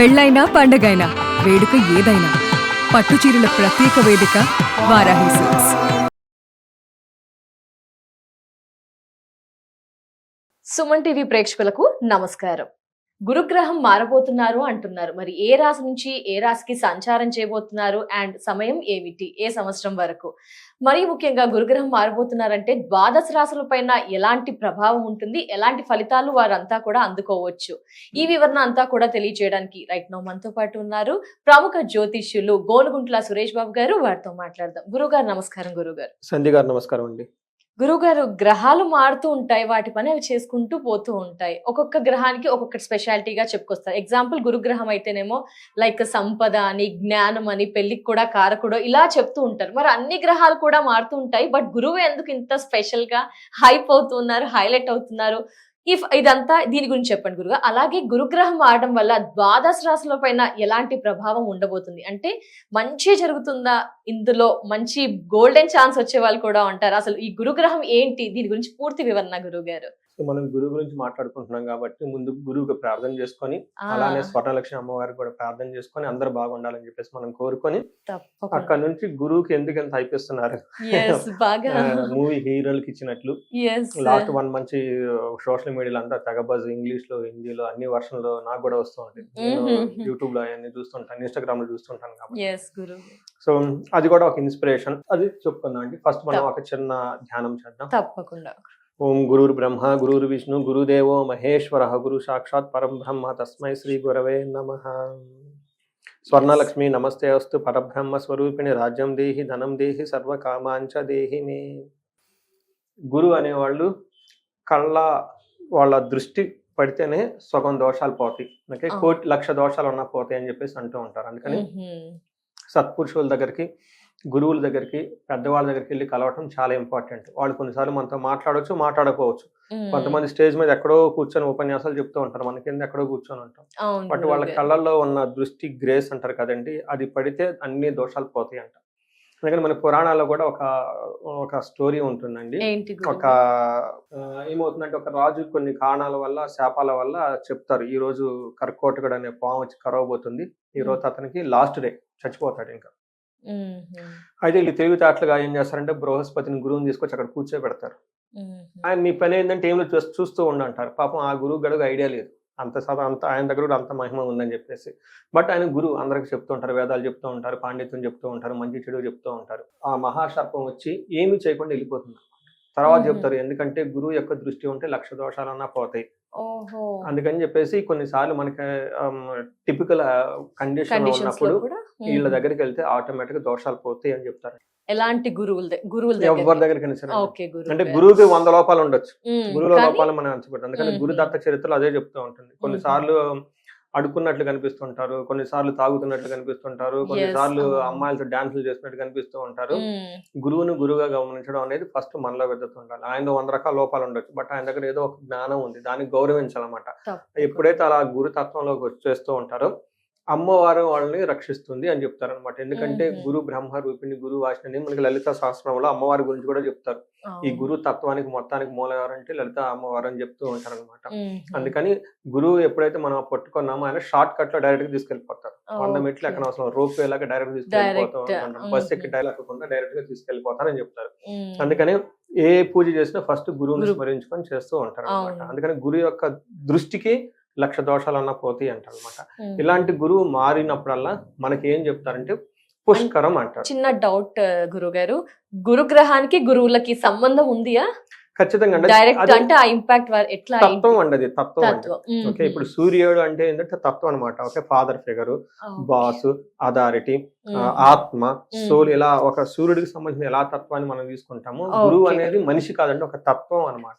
పెళ్ళైనా పండగైనా వేడుక ఏదైనా పట్టుచీరల ప్రత్యేక వేదిక వారాహి సిల్క్స్. సుమన్ టీవీ ప్రేక్షకులకు నమస్కారం. గురుగ్రహం మారబోతున్నారు అంటున్నారు. మరి ఏ రాశి నుంచి ఏ రాశికి సంచారం చేయబోతున్నారు అండ్ సమయం ఏమిటి, ఏ సంవత్సరం వరకు? మరి ముఖ్యంగా గురుగ్రహం మారబోతున్నారంటే ద్వాదశ రాశుల పైన ఎలాంటి ప్రభావం ఉంటుంది, ఎలాంటి ఫలితాలు వారంతా కూడా అందుకోవచ్చు, ఈ వివరణ అంతా కూడా తెలియజేయడానికి రైట్ నౌ మనతో పాటు ఉన్నారు ప్రముఖ జ్యోతిష్యులు గోనుగుంట్ల సురేష్ బాబు గారు. వారితో మాట్లాడదాం. గురుగారు నమస్కారం. గురుగారు. సంధ్య గారు నమస్కారం అండి. గురుగారు, గ్రహాలు మారుతూ ఉంటాయి, వాటి పని అవి చేసుకుంటూ పోతూ ఉంటాయి. ఒక్కొక్క గ్రహానికి ఒక్కొక్క స్పెషాలిటీగా చెప్పుకొస్తారు. ఎగ్జాంపుల్ గురుగ్రహం అయితేనేమో లైక్ సంపద అని, జ్ఞానం అని, పెళ్లికి కూడా కారకుడో ఇలా చెప్తూ ఉంటారు. మరి అన్ని గ్రహాలు కూడా మారుతూ ఉంటాయి, బట్ గురువు ఎందుకు ఇంత స్పెషల్ గా హైప్ అవుతున్నారు, హైలైట్ అవుతున్నారు? ఇదంతా దీని గురించి చెప్పండి గురుగా. అలాగే గురుగ్రహం మారడం వల్ల ద్వాదశ రాశుల పైన ఎలాంటి ప్రభావం ఉండబోతుంది? అంటే మంచి జరుగుతుందా? ఇందులో మంచి గోల్డెన్ ఛాన్స్ వచ్చే వాళ్ళు కూడా ఉంటారు. అసలు ఈ గురుగ్రహం ఏంటి, దీని గురించి పూర్తి వివరణ గురువు గారు. మనం గురువు గురించి మాట్లాడుకుంటున్నాం కాబట్టి ముందు గురువుకి ప్రార్థన చేసుకొని, అలానే స్వర్ణలక్ష్మి అమ్మవారికి కూడా ప్రార్థన చేసుకొని అందరు బాగుండాలని చెప్పేసి మనం కోరుకొని, అక్కడ నుంచి గురువుకి ఎందుకు ఎంత అయిపిస్తున్నారు మూవీ హీరోలకి ఇచ్చినట్లు లాస్ట్ 1 మంచి సోషల్ మీడియాలో అంతా తెగబజ్ ఇంగ్లీష్ లో, హిందీలో అన్ని వర్షన్ లో నాకు కూడా వస్తూ ఉంటాయి. నేను యూట్యూబ్ లో అవన్నీ చూస్తుంటాను, ఇన్స్టాగ్రామ్ లో చూస్తుంటాను కాబట్టి సో అది కూడా ఒక ఇన్స్పిరేషన్. అది చెప్పుకుందాం అండి. ఫస్ట్ మనం ఒక చిన్న ధ్యానం చేద్దాం. తప్పకుండా. ఓం గురుర్ బ్రహ్మ గురుర్ విష్ణు గురుదేవో మహేశ్వర గురు సాక్షాత్ పరం బ్రహ్మ తస్మై శ్రీ గురవే నమః. స్వర్ణలక్ష్మి నమస్తే అస్తు పరబ్రహ్మ స్వరూపిణి రాజ్యం దేహి ధనం దేహి సర్వకామాంచ దేహి మే. గురు అనేవాళ్ళు వాళ్ళ దృష్టి పడితేనే సగం దోషాలు పోతాయి. ఓకే, 1,00,000 దోషాలు ఉన్నా పోతాయి అని చెప్పేసి అంటూ ఉంటారు. అందుకని సత్పురుషుల దగ్గరికి, గురువుల దగ్గరికి, పెద్దవాళ్ళ దగ్గరికి వెళ్ళి కలవటం చాలా ఇంపార్టెంట్. వాళ్ళు కొన్నిసార్లు మనతో మాట్లాడవచ్చు, మాట్లాడకపోవచ్చు. కొంతమంది స్టేజ్ మీద ఎక్కడో కూర్చొని ఉపన్యాసాలు చెప్తూ ఉంటారు, మన కింద ఎక్కడో కూర్చొని ఉంటాం. బట్ వాళ్ళ కళ్ళల్లో ఉన్న దృష్టి గ్రేస్ అంటారు కదండి, అది పడితే అన్ని దోషాలు పోతాయి అంట. అందుకని మన పురాణాల్లో కూడా ఒక స్టోరీ ఉంటుందండి. ఏమవుతుందంటే ఒక రాజు కొన్ని కారణాల వల్ల, శాపాల వల్ల చెప్తారు, ఈ రోజు కర్కోటకుడు అనే పాము వచ్చి కరవబోతుంది, ఈ రోజు అతనికి లాస్ట్ డే, చచ్చిపోతాడు ఇంకా. అయితే వీళ్ళు తెలివితేటలుగా ఏం చేస్తారంటే బృహస్పతిని, గురువుని తీసుకొచ్చి అక్కడ కూర్చోబెడతారు. ఆయన మీ పని ఏంటంటే ఏం చూస్తూ ఉండంటారు. పాపం ఆ గురువు గడుగు ఐడియా లేదు, అంత ఆయన దగ్గర కూడా అంత మహిమ ఉందని చెప్పేసి. బట్ ఆయన గురువు అందరికి చెప్తూ ఉంటారు, వేదాలు చెప్తూ ఉంటారు, పాండిత్యం చెప్తూ ఉంటారు, మంచి చెడు చెప్తూ ఉంటారు. ఆ మహాసర్పం వచ్చి ఏమీ చేయకుండా వెళ్ళిపోతుంది. తర్వాత చెప్తారు, ఎందుకంటే గురువు యొక్క దృష్టి ఉంటే 1,00,000 దోషాలన్నా పోతాయి. అందుకని చెప్పేసి కొన్నిసార్లు మనకి టిపికల్ కండిషన్ ఉన్నప్పుడు వీళ్ళ దగ్గరికి వెళ్తే ఆటోమేటిక్ గా దోషాలు పోతాయి అని చెప్తారు. ఎలాంటి గురువుల ఎవరి దగ్గరికి అంటే గురువుకి 100 లోపాలు ఉండొచ్చు, గురువుల లోపాలు మనం అంచబడతాం. అందుకని గురుదత్త చరిత్రలో అదే చెప్తూ ఉంటుంది. కొన్నిసార్లు అడుక్కున్నట్లు కనిపిస్తుంటారు, కొన్నిసార్లు తాగుతున్నట్లు కనిపిస్తుంటారు, కొన్నిసార్లు అమ్మాయిలతో డాన్సులు చేస్తున్నట్టు కనిపిస్తూ ఉంటారు. గురువును గురువుగా గమనించడం అనేది ఫస్ట్ మనలో పెద్దతూ ఉండాలి. ఆయన 100 రకాల లోపాలు ఉండొచ్చు, బట్ ఆయన దగ్గర ఏదో ఒక జ్ఞానం ఉంది, దాన్ని గౌరవించాలన్నమాట. ఎప్పుడైతే అలా గురు తత్వంలోకి వచ్చేస్తూ ఉంటారో అమ్మవారు వాళ్ళని రక్షిస్తుంది అని చెప్తారు అనమాట. ఎందుకంటే గురు బ్రహ్మ రూపిణి గురు వాసిని మనకి లలిత సహస్రంలో అమ్మవారి గురించి కూడా చెప్తారు. ఈ గురు తత్వానికి మొత్తానికి మూలం ఎవరంటే లలిత అమ్మవారు అని చెప్తూ ఉంటారు అనమాట. అందుకని గురువు ఎప్పుడైతే మనం పట్టుకున్నామో ఆయన షార్ట్ కట్ లో డైరెక్ట్ గా తీసుకెళ్లిపోతారు. 100 మెట్లు ఎక్కడ అవసరం, రోప్ లాగా డైరెక్ట్ తీసుకెళ్లిపోతూ ఉంటారు. బస్ ఎక్కి డైరెక్ట్ డైరెక్ట్ గా తీసుకెళ్లిపోతారు అని చెప్తారు. అందుకని ఏ పూజ చేసినా ఫస్ట్ గురువుని స్మరించుకొని చేస్తూ ఉంటారు అనమాట. అందుకని గురువు యొక్క దృష్టికి 1,00,000 దోషాలన్నా పోతాయి అంటారు అనమాట. ఇలాంటి గురువు మారినప్పుడల్లా మనకి ఏం చెప్తారంటే పుష్కరం అంటారు. చిన్న డౌట్ గురుగారు, గురుగ్రహానికి గురువులకి సంబంధం ఉందియా? ఖచ్చితంగా డైరెక్ట్ అంటే ఆ ఇంపాక్ట్ ఎట్లా? తత్వం అండి, తత్వం. ఓకే, ఇప్పుడు సూర్యుడు అంటే ఏంటంటే తత్వం అనమాట. Okay, father figure, boss, authority, ఆత్మ, సోల్, ఇలా ఒక సూర్యుడికి సంబంధించిన ఎలా తత్వాన్ని మనం తీసుకుంటాము. గురువు అనేది మనిషి కాదండి, ఒక తత్వం అనమాట.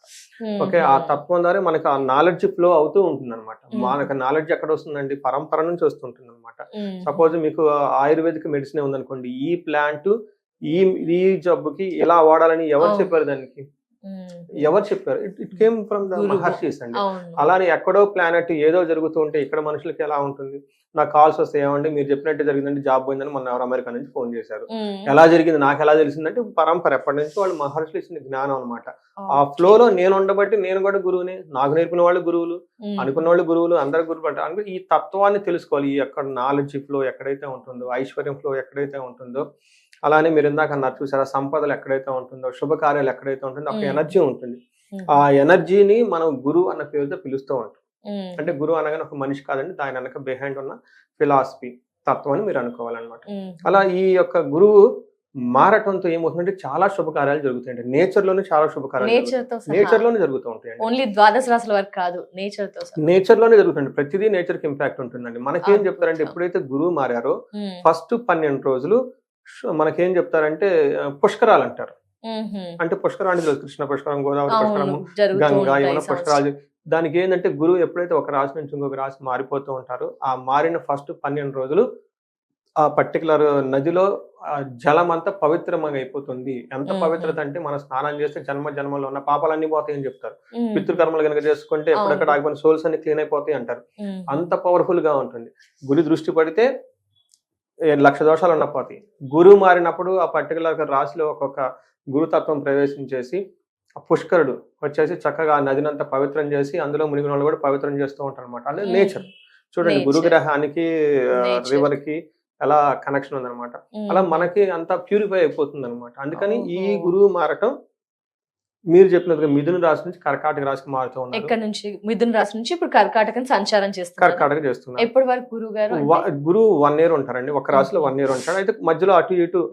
ఓకే, ఆ తత్వం ద్వారా మనకు ఆ నాలెడ్జ్ ఫ్లో అవుతూ ఉంటుంది అనమాట. మనకు నాలెడ్జ్ ఎక్కడ వస్తుందండి? పరంపర నుంచి వస్తుంటుంది అనమాట. సపోజ్ మీకు ఆయుర్వేదిక్ మెడిసిన్ ఉందనుకోండి, ఈ ప్లాంట్ ఈ జబ్బుకి ఇలా వాడాలని ఎవరు చెప్పారు? దానికి ఎవరు చెప్పారు? ఇట్ కేమ్ ఫ్రమ్ ద గురువు. మహర్షిస్ అండి. అవును. అలానే ఎక్కడో ప్లానెట్ ఏదో జరుగుతూ ఉంటే ఇక్కడ మనుషులకి ఎలా ఉంటుంది? నాకు కాల్స్ వస్తాయి, ఏమండి మీరు చెప్పినట్టు జరిగిందంటే జాబ్ పోయిందని మొన్న ఎవరు అమెరికా నుంచి ఫోన్ చేశారు. ఎలా జరిగింది, నాకు ఎలా తెలిసిందంటే పరంపర ఎప్పటి నుంచి వాళ్ళు మహర్షులు ఇచ్చిన జ్ఞానం అనమాట. ఆ ఫ్లోలో నేను ఉండబట్టి నేను కూడా గురువుని, నాకు నేర్పిన వాళ్ళు గురువులు, అనుకున్న వాళ్ళు గురువులు, అందరు గురువులు అంటారు. అంటే ఈ తత్వాన్ని తెలుసుకోవాలి. ఈ ఎక్కడ నాలెడ్జ్ ఫ్లో ఎక్కడైతే ఉంటుందో, ఐశ్వర్యం ఫ్లో ఎక్కడైతే ఉంటుందో, అలానే మీరు ఇందాక అన్నారు చూసారా, సంపదలు ఎక్కడైతే ఉంటుందో, శుభకార్యాలు ఎక్కడైతే ఉంటుందో ఒక ఎనర్జీ ఉంటుంది. ఆ ఎనర్జీని మనం గురువు అన్న పేరుతో పిలుస్తూ ఉంటాం. అంటే గురువు అనగానే ఒక మనిషి కాదండి, దాని వెనక బిహైండ్ ఉన్న ఫిలాసఫీ, తత్వం అని మీరు అనుకోవాలన్నమాట. అలా ఈ యొక్క గురువు మారటంతో ఏమవుతుందంటే చాలా శుభకార్యాలు జరుగుతాయండి. నేచర్ లోనే చాలా శుభకార్యాలు నేచర్ లోనే జరుగుతూ ఉంటాయండి. ఓన్లీ ద్వాదశ రాశుల వరకు కాదు, నేచర్ లోనే జరుగుతుంది. ప్రతిదీ నేచర్ కి ఇంపాక్ట్ ఉంటుందండి. మనకేం చెప్తారంటే ఎప్పుడైతే గురువు మారారో ఫస్ట్ 12 రోజులు మనకేం చెప్తారంటే పుష్కరాలు అంటారు. అంటే పుష్కరాన్ని తెలుసు, కృష్ణ పుష్కరం, గోదావరి పుష్కరము, గంగా, యమున పుష్కరాలు. దానికి ఏంటంటే గురువు ఎప్పుడైతే ఒక రాశి నుంచి ఇంకొక రాశి మారిపోతూ ఉంటారో ఆ మారిన ఫస్ట్ 12 రోజులు ఆ పర్టికులర్ నదిలో జలం అంతా పవిత్రంగా అయిపోతుంది. ఎంత పవిత్రత అంటే మనం స్నానం చేస్తే జన్మ జన్మలో ఉన్న పాపాలన్నీ పోతాయి అని చెప్తారు. పితృకర్మలు కనుక చేసుకుంటే ఎప్పుడెక్కడ ఆగిపోయిన సోల్స్ అన్ని క్లీన్ అయిపోతాయి అంటారు. అంత పవర్ఫుల్ గా ఉంటుంది. గురి దృష్టి పడితే 1,00,000 దోషాలు ఉన్నపోతాయి. గురువు మారినప్పుడు ఆ పర్టికులర్ రాశిలో ఒక్కొక్క గురుతత్వం ప్రవేశించేసి ఆ పుష్కరుడు వచ్చేసి చక్కగా ఆ నదినంతా పవిత్రం చేసి అందులో మునిగిన వాళ్ళు కూడా పవిత్రం చేస్తూ ఉంటారు అనమాట. అంటే నేచర్ చూడండి, గురుగ్రహానికి రివర్ కి ఎలా కనెక్షన్ ఉందన్నమాట. అలా మనకి అంతా ప్యూరిఫై అయిపోతుంది అనమాట. అందుకని ఈ గురువు మారటం మీరు చెప్పినట్టుగా మిథున రాశి నుంచి కర్కాటక రాశికి మారుతూ ఉన్నారు. ఇక్కడ నుంచి మిథున రాశి నుంచి ఇప్పుడు కర్కాటకం సంచారం చేస్తున్నారు. కర్కాటక చేస్తున్నారు. ఎప్పటి వరకు గురువు గారు? గురువు 1 year ఉంటారండి. ఒక రాశిలో 1 year ఉంటాడు. అయితే మధ్యలో అటు ఇటు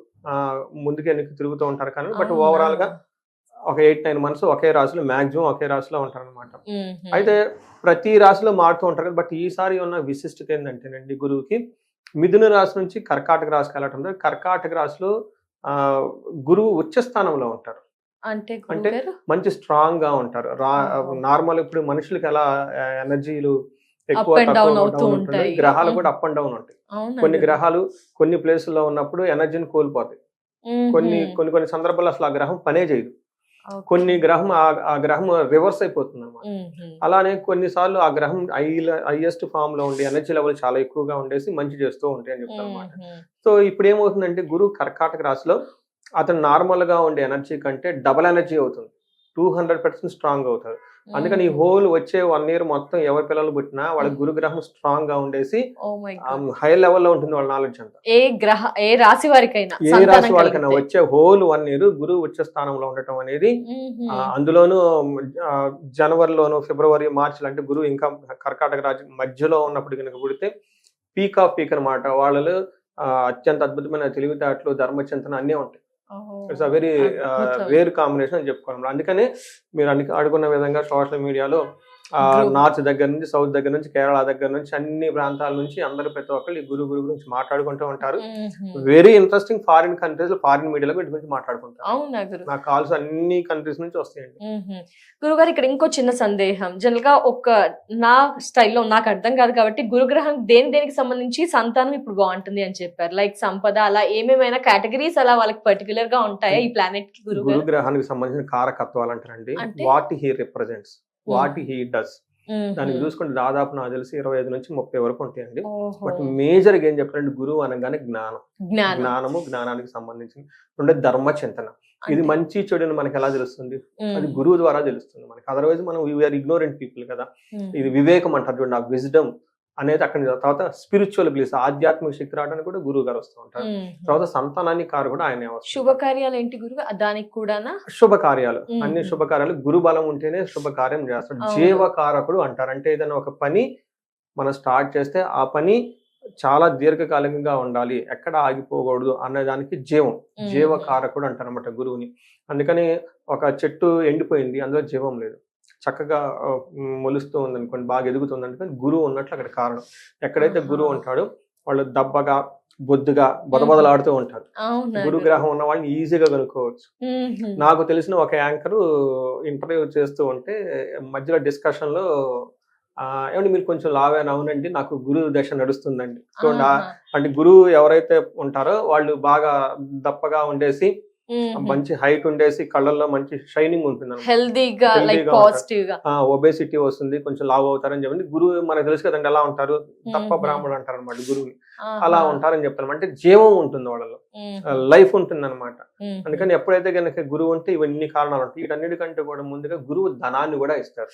ముందుకు వెనక్కి తిరుగుతూ ఉంటారు కానీ బట్ ఓవరాల్ గా ఒక 8-9 months ఒకే రాశిలో, మాక్సిమం ఒకే రాశిలో ఉంటారు అనమాట. అయితే ప్రతి రాశిలో మారుతూ ఉంటారు కదా. బట్ ఈసారి ఉన్న విశిష్టత ఏంటంటేనండి, గురువుకి మిథున రాశి నుంచి కర్కాటక రాశికి వెళ్ళటం. కర్కాటక రాశిలో గురువు ఉచ్చ స్థానంలో ఉంటారు. అంటే మంచి స్ట్రాంగ్ గా ఉంటారు. నార్మల్ ఇప్పుడు మనుషులకి ఎలా ఎనర్జీలు ఎక్కువ తక్కువ ఉంటాయి, గ్రహాలు కూడా అప్ అండ్ డౌన్ ఉంటాయి. కొన్ని గ్రహాలు కొన్ని ప్లేసుల్లో ఉన్నప్పుడు ఎనర్జీని కోల్పోతాయి. కొన్ని సందర్భాల్లో అసలు ఆ గ్రహం పనే చేయదు. కొన్ని గ్రహం ఆ గ్రహం రివర్స్ అయిపోతుంది అన్నమాట. అలానే కొన్నిసార్లు ఆ గ్రహం హైయెస్ట్ ఫామ్ లో ఉండి ఎనర్జీ లెవెల్ చాలా ఎక్కువగా ఉండేసి మంచి చేస్తూ ఉంటాయి అని చెప్తారు అనమాట. సో ఇప్పుడు ఏమవుతుందంటే గురువు కర్కాటక రాశిలో అతను నార్మల్ గా ఉండే ఎనర్జీ కంటే డబల్ ఎనర్జీ అవుతుంది, 200% స్ట్రాంగ్ అవుతారు. అందుకని ఈ హోల్ వచ్చే 1 year మొత్తం ఎవరి పిల్లలు పుట్టినా వాళ్ళ గురుగ్రహం స్ట్రాంగ్ గా ఉండేసి హై లెవెల్లో ఉంటుంది వాళ్ళ నాలెడ్జ్ అంతా. ఏ రాశి వారికైనా వచ్చే హోల్ 1 year గురువు ఉచ్చ స్థానంలో ఉండటం అనేది, అందులోనూ జనవరిలోను, ఫిబ్రవరి, మార్చి అంటే గురువు ఇంకా కర్కాటక రాశి మధ్యలో ఉన్నప్పుడు కనుక పుడితే పీక్ ఆఫ్ పీక్ అనమాట. వాళ్ళు అత్యంత అద్భుతమైన తెలివితేటలు, ధర్మచింతన అన్నీ ఉంటాయి. It's a very rare combination అని చెప్పుకోవాలి. అందుకనే మీరు అడుగున్న విధంగా సోషల్ మీడియాలో నార్త్ దగ్గర నుంచి, సౌత్ దగ్గర నుంచి, కేరళ దగ్గర నుంచి, అన్ని ప్రాంతాల నుంచి అందరూ ప్రతి ఒక్కళ్ళు ఈ గురువు గురించి మాట్లాడుకుంటూ ఉంటారు. Very interesting. ఫారిన్ కంట్రీస్ లో, ఫారిన్ మీడియాలో వీటి గురించి మాట్లాడుకుంటారు. నాకు కాల్స్ అన్ని కంట్రీస్ నుంచి వస్తాయండి. గురుగారు ఇక్కడ ఇంకో చిన్న సందేహం. జనరల్ గా నా స్టైల్లో నాకు అర్థం కాదు కాబట్టి గురుగ్రహం దేనికి సంబంధించి సంతానం ఇప్పుడు బాగుంటుంది అని చెప్పారు. లైక్ సంపద, అలా ఏమేమైనా కేటగిరీస్ అలా వాళ్ళకి పర్టికులర్ గా ఉంటాయా ఈ ప్లానెట్ కి? గురుగ్రహానికి సంబంధించిన కారకత్వాలు అంటారండి. What he represents, what he does, దానికి చూసుకుంటే దాదాపు నాకు తెలిసి 25 నుంచి 30 వరకు ఉంటాయండి. బట్ మేజర్ గా ఏం చెప్పారంటే గురువు అనగానే జ్ఞానము, జ్ఞానానికి సంబంధించిన ఉండే ధర్మ చింతన. ఇది మంచి చెడుని మనకి ఎలా తెలుస్తుంది? అది గురువు ద్వారా తెలుస్తుంది మనకి. అదర్వైజ్ మనం వీఆర్ ఇగ్నోరెంట్ పీపుల్ కదా. ఇది వివేకం అంటారు చూడండి, ఆ విజ్డమ్ అనేది అక్కడ. తర్వాత స్పిరిచువల్ బిలీఫ్, ఆధ్యాత్మిక శక్తి రావడానికి కూడా గురువు గారు వస్తూ ఉంటారు. తర్వాత సంతానాన్ని కారు కూడా ఆయన. శుభకార్యాలు ఏంటి గురువు? దానికి కూడా శుభకార్యాలు, అన్ని శుభకార్యాలు గురు బలం ఉంటేనే శుభకార్యం చేస్తాడు. జీవకారకుడు అంటారు. అంటే ఏదైనా ఒక పని మనం స్టార్ట్ చేస్తే ఆ పని చాలా దీర్ఘకాలికంగా ఉండాలి, ఎక్కడ ఆగిపోకూడదు అనేదానికి జీవకారకుడు అంటారు అన్నమాట గురువుని. అందుకని ఒక చెట్టు ఎండిపోయింది, అందులో జీవం లేదు, చక్కగా మొలుస్తూ ఉందనుకోండి, బాగా ఎదుగుతుంది అనుకోండి, గురువు ఉన్నట్లు అక్కడ కారణం. ఎక్కడైతే గురువు ఉంటాడో వాళ్ళు దబ్బగా, బొద్దుగా, బొదబొదలాడుతూ ఉంటారు. గురుగ్రహం ఉన్న వాళ్ళని ఈజీగా కనుక్కోవచ్చు. నాకు తెలిసిన ఒక యాంకర్ ఇంటర్వ్యూ చేస్తూ ఉంటే మధ్యలో డిస్కషన్ లో ఏమంటే మీరు కొంచెం లావేనా? అవునండి, నాకు గురువు దశ నడుస్తుందండి. చూడండి, అంటే గురువు ఎవరైతే ఉంటారో వాళ్ళు బాగా దప్పగా ఉండేసి మంచి హైట్ ఉండేసి కళ్ళల్లో మంచి షైనింగ్ ఉంటుంది, హెల్దీగా లైక్ Healthy గా పాజిటివ్ గా. ఒబేసిటీ వస్తుంది, కొంచెం లావు అవుతారని చెప్పండి. గురువు మనకు తెలుసు కదండి ఎలా ఉంటారు, తప్ప బ్రాహ్మణుడు అంటారు అనమాట గురువుని. అలా ఉంటారని చెప్తాను. అంటే జీవం ఉంటుంది వాళ్ళలో, లైఫ్ ఉంటుంది అనమాట. అందుకని ఎప్పుడైతే కనుక గురువు ఉంటే ఇవన్నీ కారణాలు ఉంటాయి. వీటన్నిటికంటే కూడా ముందుగా గురువు ధనాన్ని కూడా ఇస్తారు,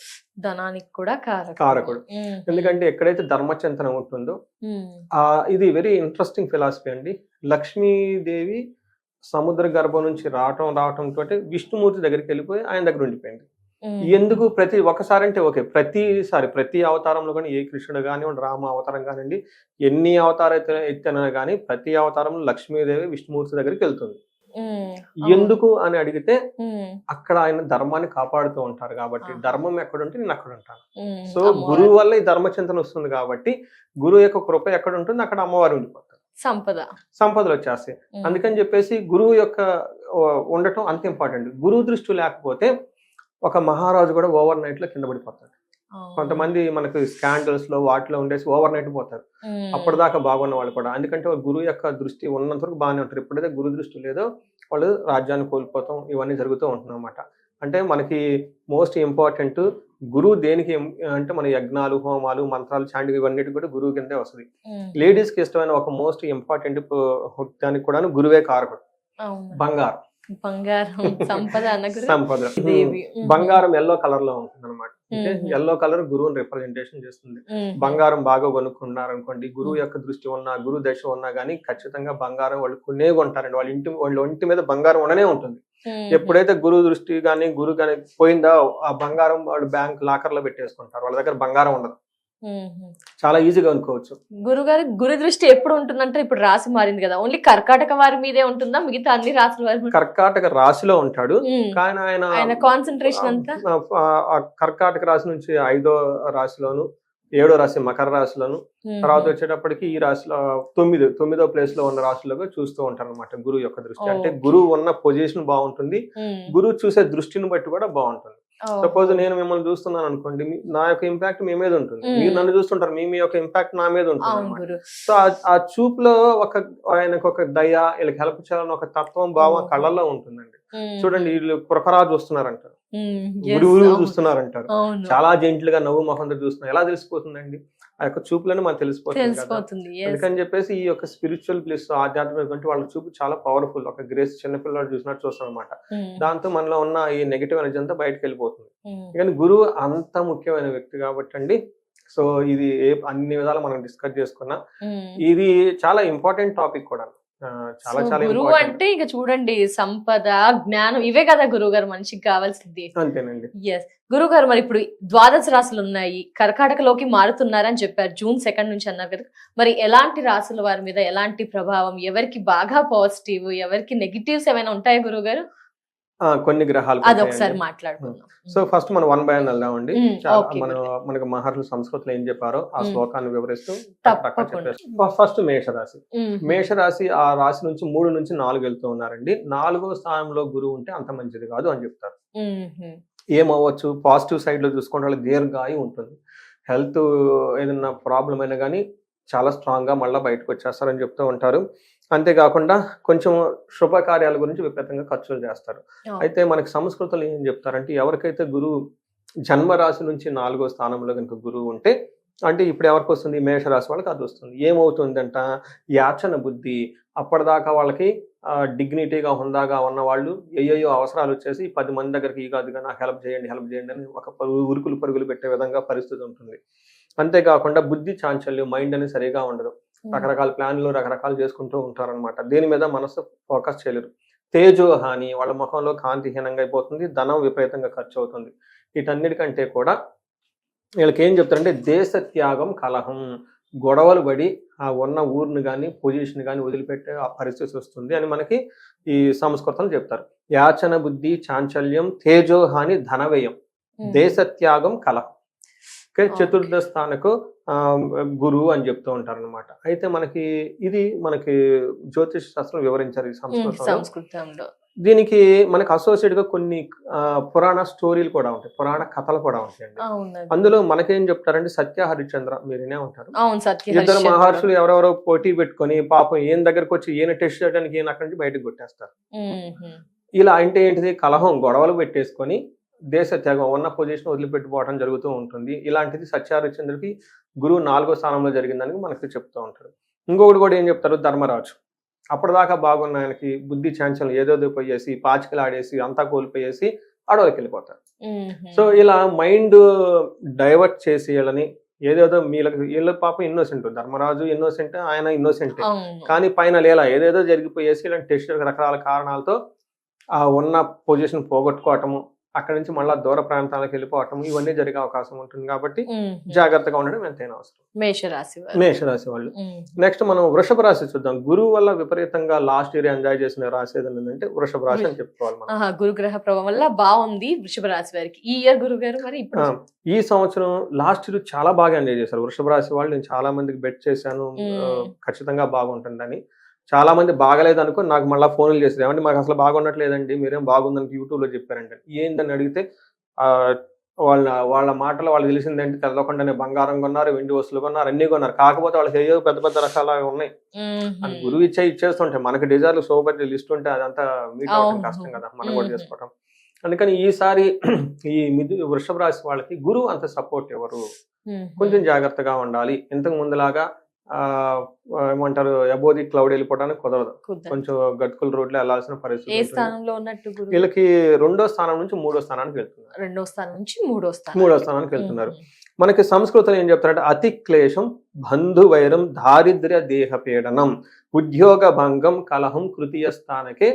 ధనానికి కూడా కారకుడు. ఎందుకంటే ఎక్కడైతే ధర్మచింతన ఉంటుందో ఇది వెరీ ఇంట్రెస్టింగ్ ఫిలాసఫీ అండి. లక్ష్మీదేవి సముద్ర గర్భం నుంచి రావటం తోటి విష్ణుమూర్తి దగ్గరికి వెళ్ళిపోయి ఆయన దగ్గర ఉండిపోయింది. ఎందుకు ఒకసారి అంటే ఓకే, ప్రతి అవతారంలో కానీ, ఏ కృష్ణుడు కానివ్వండి, రామ అవతారం కానివ్వండి, ఎన్ని అవతారాలు ఎత్తినా కానీ ప్రతి అవతారంలో లక్ష్మీదేవి విష్ణుమూర్తి దగ్గరికి వెళ్తుంది. ఎందుకు అని అడిగితే అక్కడ ఆయన ధర్మాన్ని కాపాడుతూ ఉంటారు కాబట్టి, ధర్మం ఎక్కడుంటే నేను అక్కడ ఉంటాను. సో గురువు వల్ల ఈ ధర్మచింతన వస్తుంది కాబట్టి, గురువు యొక్క కృప ఎక్కడ ఉంటుంది అక్కడ అమ్మవారు ఉండిపోతారు, సంపదలు వచ్చేస్తాయి. అందుకని చెప్పేసి గురువు యొక్క ఉండటం అంత ఇంపార్టెంట్. గురువు దృష్టి లేకపోతే ఒక మహారాజు కూడా ఓవర్ నైట్ లో కింద పడిపోతాడు. కొంతమంది మనకు స్కాండల్స్ లో వాటిలో ఉండేసి ఓవర్ నైట్ పోతారు, అప్పటిదాకా బాగున్న వాళ్ళు కూడా. ఎందుకంటే గురువు యొక్క దృష్టి ఉన్నంత వరకు బాగానే ఉంటారు. ఎప్పుడైతే గురు దృష్టి లేదో వాళ్ళు రాజ్యాన్ని కోల్పోతాం, ఇవన్నీ జరుగుతూ ఉంటుంది అనమాట. అంటే మనకి మోస్ట్ ఇంపార్టెంట్ గురువు దేనికి అంటే మన యజ్ఞాలు, హోమాలు, మంత్రాలు, చాండికి ఇవన్నిటి కూడా గురువు కిందే వస్తుంది. లేడీస్ కి ఇష్టమైన ఒక మోస్ట్ ఇంపార్టెంట్ దానికి కూడా గురువే కారకుడు. బంగారం, సంపద. బంగారం ఎల్లో కలర్ లో ఉంటుంది అనమాట. ఎల్లో కలర్ గురువుని రిప్రజెంటేషన్ చేస్తుంది. బంగారం బాగా కొనుక్కున్నారు అనుకోండి, గురువు యొక్క దృష్టి ఉన్నా, గురువు దశ ఉన్నా గానీ ఖచ్చితంగా బంగారం వాళ్ళు కొనేగొంటారండి. వాళ్ళ ఒంటి మీద బంగారం ఉండనే ఉంటుంది. ఎప్పుడైతే గురువు దృష్టి గానీ గురువు గానీ పోయిందో ఆ బంగారం వాళ్ళు బ్యాంక్ లాకర్ లో పెట్టేసుకుంటారు, వాళ్ళ దగ్గర బంగారం ఉండదు. చాలా ఈజీగా అనుకోవచ్చు. గురుగారి గురు దృష్టి ఎప్పుడు ఉంటుందంటే, ఇప్పుడు రాశి మారింది కదా, ఓన్లీ కర్కాటక వారి మీదే ఉంటుందా, మిగతా అన్ని రాశుల వారి? కర్కాటక రాశిలో ఉంటాడు, కానీ ఆయన కాన్సన్ట్రేషన్ అంతా కర్కాటక రాశి నుంచి 5వ రాశిలోను, 7వ రాశి మకర రాశిలోను, తర్వాత వచ్చేటప్పటికి ఈ రాశిలో 9వ ప్లేస్ లో ఉన్న రాశులుగా చూస్తూ ఉంటారు అనమాట గురువు యొక్క దృష్టి. అంటే గురువు ఉన్న పొజిషన్ బాగుంటుంది, గురువు చూసే దృష్టిని బట్టి కూడా బాగుంటుంది. సపోజ్ నేను మిమ్మల్ని చూస్తున్నాను అనుకోండి, నా యొక్క ఇంపాక్ట్ మీ మీద ఉంటుంది, మీరు నన్ను చూస్తుంటారు, మీ యొక్క ఇంపాక్ట్ నా మీద ఉంటుంది. సో ఆ చూపులో ఆయనకు ఒక దయ, వీళ్ళకి హెల్ప్ చేయాలని ఒక తత్వం, భావం కళ్ళల్లో ఉంటుందండి. చూడండి, వీళ్ళు కృపరాజు వస్తున్నారంటారు, గురువులు చూస్తున్నారంటారు, చాలా జెంట్లు గా నవ్వు మొహంతో చూస్తున్నారు. ఎలా తెలిసిపోతుందండి? ఆ యొక్క చూపులను మనకు తెలిసిపోతుంది. అందుకని చెప్పేసి ఈ యొక్క స్పిరిచువల్ ప్లేస్, ఆధ్యాత్మిక అంటే వాళ్ళ చూపు చాలా పవర్ఫుల్. ఒక గ్రేస్ చిన్నపిల్లలు చూసినట్టు చూస్తాం అనమాట. దాంతో మనలో ఉన్న ఈ నెగిటివ్ ఎనర్జీ అంతా బయటకు వెళ్ళిపోతుంది. కానీ గురువు అంత ముఖ్యమైన వ్యక్తి కాబట్టి అండి. సో ఇది అన్ని విధాలు మనం డిస్కస్ చేసుకున్నా, ఇది చాలా ఇంపార్టెంట్ టాపిక్ కూడా. గురువు అంటే ఇక చూడండి, సంపద, జ్ఞానం, ఇవే కదా గురువు గారు మనిషికి కావాల్సింది. అంతేనండి. ఎస్ గురువు గారు, మరి ఇప్పుడు 12 రాశులు ఉన్నాయి, కర్కాటకలోకి మారుతున్నారని చెప్పారు, June 2 నుంచి అన్నారు కదా. మరి ఎలాంటి రాశుల వారి మీద ఎలాంటి ప్రభావం, ఎవరికి బాగా పాజిటివ్, ఎవరికి నెగిటివ్స్ ఏమైనా ఉంటాయా గురువు గారు? కొన్ని గ్రహాలు అదొకసారి మాట్లాడుకుందాం. సో ఫస్ట్ మనం 1 by 1 వెళ్దామండి. మనకు మహర్షులు సంస్కృతిలో ఏం చెప్పారో ఆ శ్లోకాన్ని వివరిస్తూ ఫస్ట్ మేషరాశి. మేషరాశి ఆ రాశి నుంచి 3 నుంచి 4 వెళ్తూ ఉన్నారండి. 4వ స్థానంలో గురువు ఉంటే అంత మంచిది కాదు అని చెప్తారు. ఏమవ్వచ్చు, పాజిటివ్ సైడ్ లో చూసుకుంటే వాళ్ళకి దీర్ఘాయు ఉంటుంది, హెల్త్ ఏదైనా ప్రాబ్లం అయినా కానీ చాలా స్ట్రాంగ్ గా మళ్ళీ బయటకు వచ్చేస్తారని చెప్తూ ఉంటారు. అంతేకాకుండా కొంచెం శుభకార్యాల గురించి విపరీతంగా ఖర్చులు చేస్తారు. అయితే మనకి సంస్కృతులు ఏం చెప్తారంటే, ఎవరికైతే గురువు జన్మరాశి నుంచి 4వ స్థానంలో కనుక గురువు ఉంటే, అంటే ఇప్పుడు ఎవరికి వస్తుంది, మేషరాశి వాళ్ళకి అది వస్తుంది. ఏమవుతుందంట, యాచన బుద్ధి. అప్పటిదాకా వాళ్ళకి డిగ్నిటీగా, హుందాగా ఉన్న వాళ్ళు ఏయో అవసరాలు వచ్చేసి 10 మంది దగ్గరికి ఈ కాదుగా నాకు హెల్ప్ చేయండి అని ఒక ఉరుకులు పరుగులు పెట్టే విధంగా పరిస్థితి ఉంటుంది. అంతేకాకుండా బుద్ధి చాంచల్యం, మైండ్ అనేది సరిగా ఉండదు, రకరకాల ప్లాన్లు రకరకాలు చేసుకుంటూ ఉంటారనమాట. దీని మీద మనసు ఫోకస్ చేయలేరు. తేజోహాని, వాళ్ళ ముఖంలో కాంతిహీనంగా అయిపోతుంది, ధనం విపరీతంగా ఖర్చు అవుతుంది. వీటన్నిటికంటే కూడా వీళ్ళకి ఏం చెప్తారంటే, దేశ త్యాగం, కలహం, గొడవలు పడి ఆ ఉన్న ఊరిని కానీ పొజిషన్ కానీ వదిలిపెట్టే ఆ పరిస్థితి వస్తుంది అని మనకి ఈ సంస్కృతం చెప్తారు. యాచన బుద్ధి, చాంచల్యం, తేజోహాని, ధనవ్యయం, దేశ త్యాగం, కలహం. చతుర్థ స్థానకు గురువు అని చెప్తూ ఉంటారు అనమాట. అయితే మనకి ఇది జ్యోతిష్ శాస్త్రం వివరించారు ఈ సంస్కృతంలో. దీనికి మనకు అసోసియేట్ గా కొన్ని పురాణ స్టోరీలు కూడా ఉంటాయి, పురాణ కథలు కూడా ఉంటాయండి. అవునండి. అందులో మనకేం చెప్తారంటే సత్య హరిశ్చంద్ర మీరు వినే ఉంటారు. అవును, సత్య ఇద్దరు హరిశ్చంద్ర. మహర్షులు ఎవరెవరో పోటీ పెట్టుకొని పాపం ఈయన దగ్గరకు వచ్చి ఈయన టెస్ట్ చేయడానికి ఈయన అక్కడి నుంచి బయటకు కొట్టేస్తారు. ఇలా అంటే ఏంటిది, కలహం గొడవలు పెట్టేసుకొని దేశ త్యాగం ఉన్న పొజిషన్ వదిలిపెట్టిపోవడం జరుగుతూ ఉంటుంది. ఇలాంటిది సత్య హరిశ్చంద్రకి గురువు 4వ స్థానంలో జరిగిందని మనకు చెప్తూ ఉంటారు. ఇంకొకటి కూడా ఏం చెప్తారు, ధర్మరాజు అప్పటిదాకా బాగున్న ఆయనకి బుద్ధి చాంచల్యం ఏదోదో పోయేసి పాచికలు ఆడేసి అంతా కోల్పోయేసి అడవులకి వెళ్ళిపోతారు. సో ఇలా మైండ్ డైవర్ట్ చేసి వీళ్ళని ఏదేదో వీళ్ళ పాపం ఇన్నోసెంట్, ధర్మరాజు ఇన్నోసెంట్, ఆయన ఇన్నోసెంట్, కానీ పైన లేలా ఏదేదో జరిగిపోయేసి ఇలాంటి టెస్ట్ రకరకాల కారణాలతో ఆ ఉన్న పొజిషన్ పోగొట్టుకోవటము, అక్కడి నుంచి మళ్ళీ దూర ప్రాంతాలకు వెళ్ళిపోవటం, ఇవన్నీ జరిగే అవకాశం ఉంటుంది. కాబట్టి జాగ్రత్తగా ఉండడం ఎంతైనా అవసరం. మేషరాశి వాళ్ళు. నెక్స్ట్ మనం వృషభ రాశి చూద్దాం. గురువు వల్ల విపరీతంగా లాస్ట్ ఇయర్ ఎంజాయ్ చేసిన రాశి ఏదంటే వృషభ రాశి అని చెప్పుకోవాలి మనం. గురుగ్రహ ప్రభావం వల్ల బాగుంది వృషభ రాశి వారికి ఈ ఇయర్. గురువు గారు మరి ఈ సంవత్సరం లాస్ట్ ఇయర్ చాలా బాగా ఎంజాయ్ చేశారు వృషభ రాశి వాళ్ళు. నేను చాలా మందికి బెట్ చేశాను ఖచ్చితంగా బాగుంటుందని. చాలా మంది బాగలేదు అనుకో నాకు మళ్ళీ ఫోన్లు చేస్తారు, ఏమంటే మాకు అసలు బాగున్నట్లేదండి, మీరేం బాగుందని యూట్యూబ్ లో చెప్పారంటే. ఏంటని అడిగితే వాళ్ళ మాటలు వాళ్ళకి తెలిసిందేంటి, తెల్లకుండానే బంగారం కొన్నారు, వెండి వస్తువులు కొన్నారు, అన్ని కొన్నారు. కాకపోతే వాళ్ళకి ఏదో పెద్ద పెద్ద రకాలు ఉన్నాయి. అది గురువు ఇచ్చేస్తుంటాయి. మనకి డిజైర్లు సోబర్ లిస్ట్ ఉంటే అదంతా మీట్ అవ్వడం కష్టం కదా, మనం కూడా చేసుకోవటం. అందుకని ఈసారి ఈ వృషభ రాశి వాళ్ళకి గురువు అంత సపోర్ట్ ఎవరు, కొంచెం జాగ్రత్తగా ఉండాలి. ఇంతకు ముందులాగా ఏమంటారు అబోది క్లౌడ్ వెళ్ళిపోవడానికి కుదరదు. కొంచెం గట్కుల రోడ్లో వెళ్లాల్సిన పరిస్థితి. వీళ్ళకి 2వ స్థానం నుంచి 3వ స్థానానికి వెళ్తున్నారు. 2వ స్థానం నుంచి 3వ స్థానానికి వెళ్తున్నారు. మనకి సంస్కృతంలో ఏం చెప్తారంటే అతి క్లేశం, బంధువైరం, దారిద్ర్య దేహపీడనం, ఉద్యోగ భంగం, కలహం, తృతీయ స్థానకే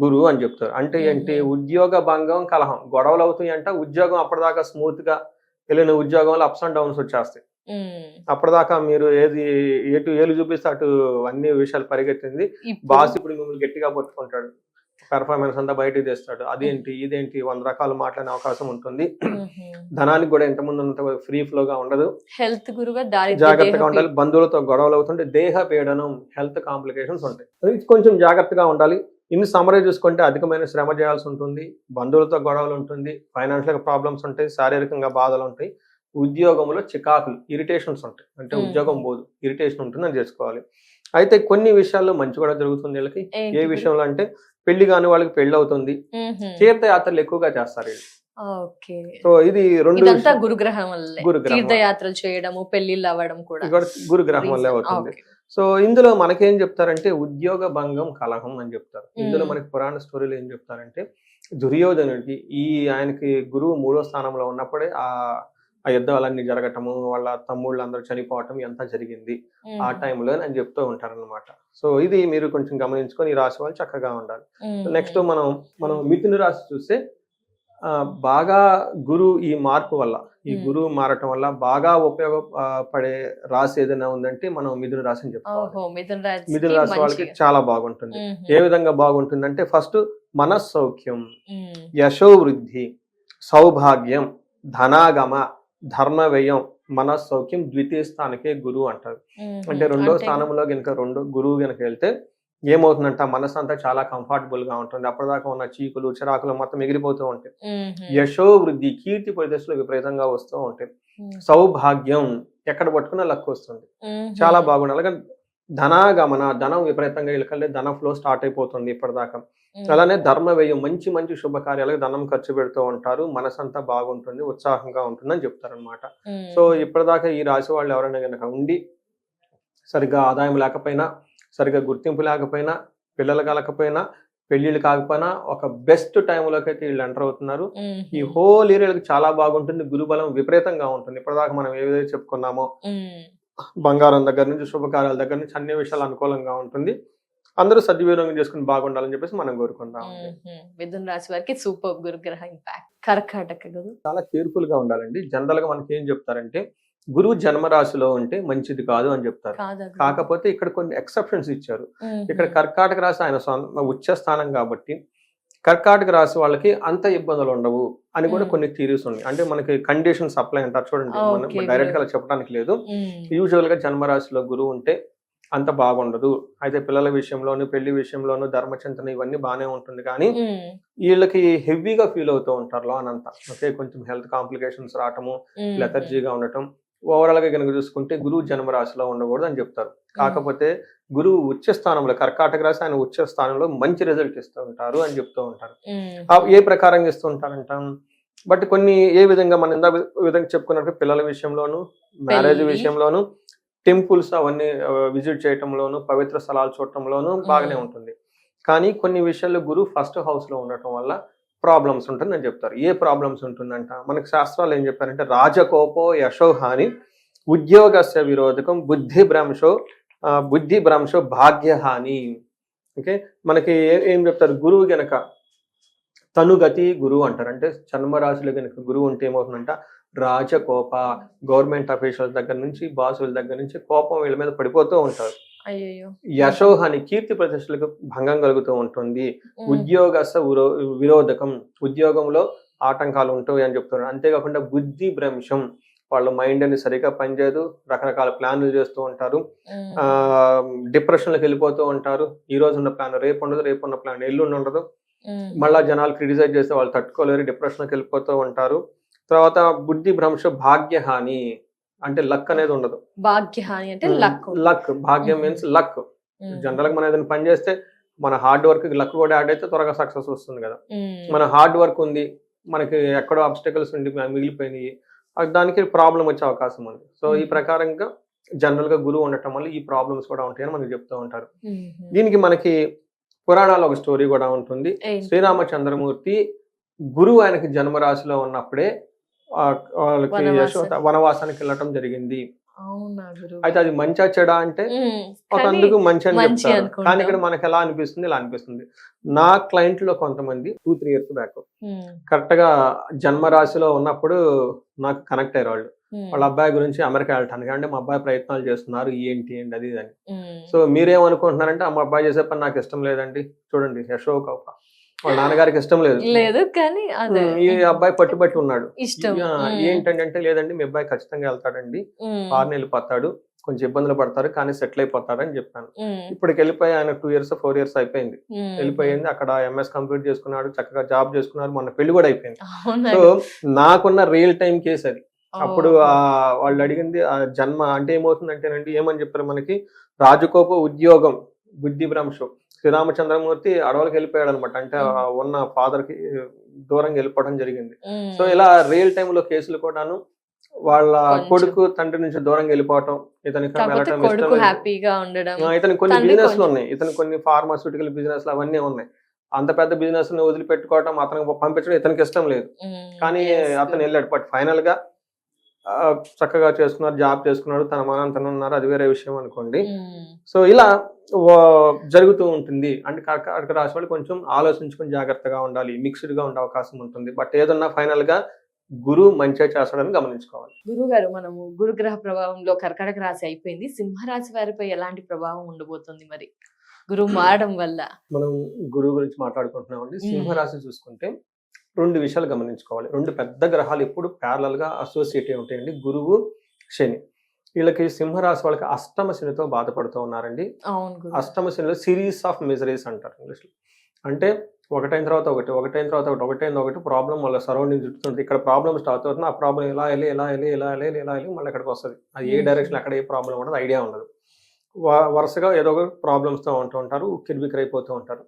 గురువు అని చెప్తారు. అంటే ఏంటి, ఉద్యోగ భంగం, కలహం, గొడవలు అవుతాయి అంట. ఉద్యోగం అప్పటిదాకా స్మూత్ గా వెళ్ళిన ఉద్యోగంలో అప్స్ అండ్ డౌన్స్ వచ్చేస్తాయి. అప్పటిదాకా మీరు ఎటు ఏలు చూపిస్తే అటు అన్ని విషయాలు పరిగెత్తింది. బాస్ ఇప్పుడు మిమ్మల్ని గట్టిగా పట్టుకుంటాడు, పెర్ఫార్మెన్స్ అంతా బయటకు తెస్తాడు. అదేంటి ఇదేంటి 100 రకాలు మాట్లాడే అవకాశం ఉంటుంది. ధనానికి కూడా ఇంతకుముందు అంత ఫ్రీ ఫ్లోగా ఉండదు. హెల్త్ గురుగా జాగ్రత్తగా ఉండాలి. బంధువులతో గొడవలు అవుతుంటే దేహ పీడనం, హెల్త్ కాంప్లికేషన్స్ ఉంటాయి. కొంచెం జాగ్రత్తగా ఉండాలి. ఇన్ని సమరీ చూసుకుంటే అధికమైన శ్రమ చేయాల్సి ఉంటుంది, బంధువులతో గొడవలు ఉంటుంది, ఫైనాన్షియల్ ప్రాబ్లమ్స్ ఉంటాయి, శారీరకంగా బాధలు ఉంటాయి, ఉద్యోగంలో చికాకులు, ఇరిటేషన్స్ ఉంటాయి. అంటే ఉద్యోగం పోదు, ఇరిటేషన్ ఉంటుందని చేసుకోవాలి. అయితే కొన్ని విషయాల్లో మంచి కూడా జరుగుతుంది వీళ్ళకి. ఏ విషయంలో అంటే పెళ్లి కాని వాళ్ళకి పెళ్లి అవుతుంది, తీర్థయాత్రలు ఎక్కువగా చేస్తారు వీళ్ళు. సో ఇది గురుగ్రహం తీర్థయాత్రలు చేయడము, పెళ్లిళ్ళు అవ్వడం కూడా గురుగ్రహం వల్లే అవుతుంది. సో ఇందులో మనకేం చెప్తారంటే ఉద్యోగ భంగం, కలహం అని చెప్తారు. ఇందులో మనకి పురాణ స్టోరీలు ఏం చెప్తారంటే దుర్యోధనుడికి ఆయనకి గురువు 3వ స్థానంలో ఉన్నప్పుడే ఆ యుద్ధాలన్నీ జరగటము, వాళ్ళ తమ్ముళ్ళు అందరూ చనిపోవటం ఎంత జరిగింది ఆ టైంలో అని చెప్తూ ఉంటారన్నమాట. సో ఇది మీరు కొంచెం గమనించుకొని ఈ రాశి వాళ్ళు చక్కగా ఉండాలి. నెక్స్ట్ మనం మిథున రాశి చూస్తే బాగా గురువు ఈ మార్పు వల్ల, ఈ గురువు మారటం వల్ల బాగా ఉపయోగపడే రాశి ఏదైనా ఉందంటే మనం మిథున రాశి అని చెప్పుకోవాలి. మిథున రాశి వాళ్ళకి చాలా బాగుంటుంది. ఏ విధంగా బాగుంటుందంటే ఫస్ట్ మనస్సౌఖ్యం, యశోవృద్ధి, సౌభాగ్యం, ధనాగమ, ధర్మ వ్యయం, మనస్సౌఖ్యం, ద్వితీయ స్థానకే గురువు అంటారు. అంటే 2వ స్థానంలో గనక గురువు గనక వెళ్తే ఏమవుతుందంట, మనసు అంతా చాలా కంఫర్టబుల్ గా ఉంటుంది. అప్పటిదాకా ఉన్న చీకులు చిరాకులు మొత్తం ఎగిరిపోతూ ఉంటాయి. యశో వృద్ధి, కీర్తి ప్రదేశంలో విపరీతంగా వస్తూ ఉంటాయి. సౌభాగ్యం, ఎక్కడ పట్టుకున్నా లక్ వస్తుంది, చాలా బాగుంది. అలాగే ధనాగమన, ధనం విపరీతంగా వీళ్ళకల్లి ధన ఫ్లో స్టార్ట్ అయిపోతుంది ఇప్పటిదాకా. అలానే ధర్మ వ్యయం, మంచి మంచి శుభకార్యాలకు ధనం ఖర్చు పెడుతూ ఉంటారు, మనసు అంతా బాగుంటుంది, ఉత్సాహంగా ఉంటుంది అని చెప్తారనమాట. సో ఇప్పటిదాకా ఈ రాశి వాళ్ళు ఎవరైనా కనుక ఉండి సరిగ్గా ఆదాయం లేకపోయినా, సరిగ్గా గుర్తింపు లేకపోయినా, పిల్లలు కలకపోయినా, పెళ్లిళ్ళు కాకపోయినా ఒక బెస్ట్ టైంలోకి అయితే వీళ్ళు ఎంటర్ అవుతున్నారు. ఈ హోల్ ఏరియాలకు చాలా బాగుంటుంది. గురుబలం విపరీతంగా ఉంటుంది. ఇప్పటిదాకా మనం ఏదైతే చెప్పుకున్నామో బంగారం దగ్గర నుంచి శుభకార్యాల దగ్గర నుంచి అన్ని విషయాలు అనుకూలంగా ఉంటుంది. అందరూ సద్వినియోగం చేసుకుని బాగుండాలని చెప్పేసి మనం కోరుకుందాం. మిథున రాశి వారికి సూపర్ గురుగ్రహ ఇంపాక్ట్. కర్కాటక చాలా కేర్ఫుల్ గా ఉండాలండి. జనరల్ గా మనకి ఏం చెప్తారంటే గురువు జన్మరాశిలో ఉంటే మంచిది కాదు అని చెప్తారు. కాకపోతే ఇక్కడ కొన్ని ఎక్సెప్షన్స్ ఇచ్చారు. ఇక్కడ కర్కాటక రాశి ఆయన ఉచ్చ స్థానం కాబట్టి కర్కాటక రాశి వాళ్ళకి అంత ఇబ్బందులు ఉండవు అని కూడా కొన్ని థియరీస్ ఉన్నాయి. అంటే మనకి కండిషన్స్ అప్లై అంటారు చూడండి, మనం డైరెక్ట్ గా చెప్పడానికి లేదు. యూజువల్ గా జన్మరాశిలో గురువు ఉంటే అంత బాగుండదు. అయితే పిల్లల విషయంలోను, పెళ్లి విషయంలోను ధర్మచింతన ఇవన్నీ బాగానే ఉంటుంది కానీ వీళ్ళకి హెవీగా ఫీల్ అవుతూ ఉంటారు లోనంతా. ఓకే, కొంచెం హెల్త్ కాంప్లికేషన్స్ రావటము, లెథర్జీగా ఉండటం. ఓవరాల్ గా కనుక చూసుకుంటే గురువు జన్మరాశిలో ఉండకూడదు అని చెప్తారు. కాకపోతే గురువు ఉచ్చ స్థానంలో, కర్కాటక రాశి ఆయన ఉచ్చ స్థానంలో మంచి రిజల్ట్ ఇస్తూ ఉంటారు అని చెప్తూ ఉంటారు. ఏ ప్రకారంగా ఇస్తూ ఉంటారంటాం. బట్ కొన్ని ఏ విధంగా మనం ఇందా విధంగా చెప్పుకున్నట్టు పిల్లల విషయంలోను, మ్యారేజ్ విషయంలోను, టెంపుల్స్ అవన్నీ విజిట్ చేయటంలోను, పవిత్ర స్థలాలు చూడటంలోను బాగానే ఉంటుంది. కానీ కొన్ని విషయాల్లో గురువు ఫస్ట్ హౌస్ లో ఉండటం వల్ల ప్రాబ్లమ్స్ ఉంటుందని చెప్తారు. ఏ ప్రాబ్లమ్స్ ఉంటుందంట, మనకి శాస్త్రాలు ఏం చెప్పారంటే రాజకోపో యశోహాని, ఉద్యోగస్య విరోధకం, బుద్ధి భ్రంశో భాగ్యహాని. ఓకే, మనకి ఏం చెప్తారు, గురువు గనక తనుగతి గురువు అంటారు. అంటే జన్మరాశిలో కనుక గురువు ఉంటే ఏమవుతుందంట, రాజకోప, గవర్నమెంట్ అఫీషియల్స్ దగ్గర నుంచి, బాసుల దగ్గర నుంచి కోపం వీళ్ళ మీద పడిపోతూ ఉంటారు. యశోహాని, కీర్తి ప్రతిష్టలకు భంగం కలుగుతూ ఉంటుంది. ఉద్యోగస విరోధకం, ఉద్యోగంలో ఆటంకాలు ఉంటాయి అని చెప్తున్నారు. అంతేకాకుండా బుద్ధి భ్రంశం, వాళ్ళ మైండ్ అనేది సరిగా పనిచేయదు, రకరకాల ప్లాన్లు చేస్తూ ఉంటారు, డిప్రెషన్లకు వెళ్ళిపోతూ ఉంటారు. ఈ రోజు ఉన్న ప్లాన్ రేపు ఉండదు, రేపు ఉన్న ప్లాన్ ఎల్లుండి ఉండదు. మళ్ళా జనాలు క్రిటిసైజ్ చేస్తే వాళ్ళు తట్టుకోలేరు, డిప్రెషన్కి వెళ్ళిపోతూ ఉంటారు. తర్వాత బుద్ధి భ్రంశ భాగ్యహాని, అంటే లక్ అనేది ఉండదు. భాగ్యహాని అంటే లక్, భాగ్యం మీన్స్ లక్. జనరల్ గా మనం ఏదైనా పని చేస్తే మన హార్డ్ వర్క్ లక్ కూడా యాడ్ అయితే త్వరగా సక్సెస్ వస్తుంది కదా. మన హార్డ్ వర్క్ ఉంది, మనకి ఎక్కడో అబ్స్టకల్స్ ఉండి మిగిలిపోయినాయి, దానికి ప్రాబ్లం వచ్చే అవకాశం ఉంది. సో ఈ ప్రకారంగా జనరల్ గా గురువు ఉండటం వల్ల ఈ ప్రాబ్లమ్స్ కూడా ఉంటాయని మనకి చెప్తూ ఉంటారు. దీనికి మనకి పురాణాల్లో ఒక స్టోరీ కూడా ఉంటుంది. శ్రీరామచంద్రమూర్తి గురువు ఆయనకి జన్మరాశిలో ఉన్నప్పుడే వాళ్ళకి వనవాసానికి వెళ్ళటం జరిగింది. అయితే అది మంచి చెడా అంటే ఒక అందుకు మంచి అని చెప్తారు. కానీ ఇక్కడ మనకి ఎలా అనిపిస్తుంది, ఇలా అనిపిస్తుంది. నా క్లయింట్ లో కొంతమంది 2-3 years బ్యాక్ కరెక్ట్ గా జన్మరాశిలో ఉన్నప్పుడు నాకు కనెక్ట్ అయ్యారు వాళ్ళు. వాళ్ళ అబ్బాయి గురించి అమెరికా వెళ్ళటానికి, అంటే మా అబ్బాయి ప్రయత్నాలు చేస్తున్నారు, ఏంటి అది అని. సో మీరేమనుకుంటున్నారంటే మా అబ్బాయి చేసే పని నాకు ఇష్టం లేదండి. చూడండి, యశోక వాళ్ళ నాన్నగారికి ఇష్టం లేదు, కానీ ఈ అబ్బాయి పట్టుబట్టి ఉన్నాడు. ఏంటంటే లేదండి మీ అబ్బాయి ఖచ్చితంగా వెళ్తాడండి, 6 నెలలు వెళ్ళిపోతాడు, కొంచెం ఇబ్బందులు పడతారు కానీ సెటిల్ అయిపోతారు అని చెప్పాను. ఇప్పటికి వెళ్ళిపోయి ఆయన 2 years 4 years అయిపోయింది, వెళ్ళిపోయింది. అక్కడ MS కంప్లీట్ చేసుకున్నాడు, చక్కగా జాబ్ చేసుకున్నారు, మొన్న పెళ్లి కూడా అయిపోయింది. సో నాకున్న రియల్ టైం కేసు అది. అప్పుడు వాళ్ళు అడిగింది జన్మ అంటే ఏమవుతుందంటేనండి, ఏమని చెప్పారు మనకి, రాజకోప ఉద్యోగం బుద్ధి భ్రంశం. శ్రీరామచంద్రమూర్తి అడవులకు వెళ్ళిపోయాడు అనమాట, అంటే ఉన్న ఫాదర్ కి దూరంగా వెళ్ళిపోవడం జరిగింది. సో ఇలా రియల్ టైమ్ లో కేసులు కూడాను వాళ్ళ కొడుకు తండ్రి నుంచి దూరంగా వెళ్ళిపోవటం, ఇతనికి వెళ్ళటం ఇష్టం లేదు. ఇతనికి కొన్ని బిజినెస్లు ఉన్నాయి, ఇతనికి కొన్ని ఫార్మాస్యూటికల్ బిజినెస్లు అవన్నీ ఉన్నాయి. అంత పెద్ద బిజినెస్ ని వదిలిపెట్టుకోవటం, అతనికి పంపించడం ఇతనికి ఇష్టం లేదు. కానీ అతను వెళ్ళాడు. బట్ ఫైనల్ గా చక్కగా చేసుకున్నారు, జాబ్ చేసుకున్నాడు, తన మనం తను ఉన్నారు, అది వేరే విషయం అనుకోండి. సో ఇలా జరుగుతూ ఉంటుంది. అంటే కర్కాటక రాశి వాళ్ళు కొంచెం ఆలోచించుకొని జాగ్రత్తగా ఉండాలి, మిక్స్డ్ గా ఉండే అవకాశం ఉంటుంది. బట్ ఏదన్నా ఫైనల్ గా గురువు మంచిగా చేస్తాడని గమనించుకోవాలి. గురువు గారు, మనము గురుగ్రహ ప్రభావంలో కర్కాటక రాశి అయిపోయింది, సింహరాశి వారిపై ఎలాంటి ప్రభావం ఉండబోతుంది మరి గురువు మారడం వల్ల? మనం గురువు గురించి మాట్లాడుకుంటున్నామండి. సింహరాశి చూసుకుంటే 2 విషయాలు గమనించుకోవాలి. 2 పెద్ద గ్రహాలు ఎప్పుడు ప్యారలల్ గా అసోసియేట్ అయి ఉంటాయండి, గురువు శని. వీళ్ళకి సింహరాశి వాళ్ళకి అష్టమ శనితో బాధపడుతూ ఉన్నారండి. అష్టమ శనిలో సిరీస్ ఆఫ్ మిజరీస్ అంటారు ఇంగ్లీష్ లో. అంటే ఒకటైన తర్వాత ఒకటి ప్రాబ్లం వాళ్ళ సరౌండింగ్ చుట్టుతుంది. ఇక్కడ ప్రాబ్లమ్ స్టార్ట్ అవుతుంది, ఆ ప్రాబ్లం ఎలా వెళ్ళి మళ్ళీ ఎక్కడికి వస్తుంది. అది ఏ డైరెక్షన్ ఎక్కడ ఏ ప్రాబ్లం ఉండదు, ఐడియా ఉండదు. వరుసగా ఏదో ఒక ప్రాబ్లమ్స్తో ఉంటూ ఉంటారు, కిరిబికిరైపోతూ ఉంటారు.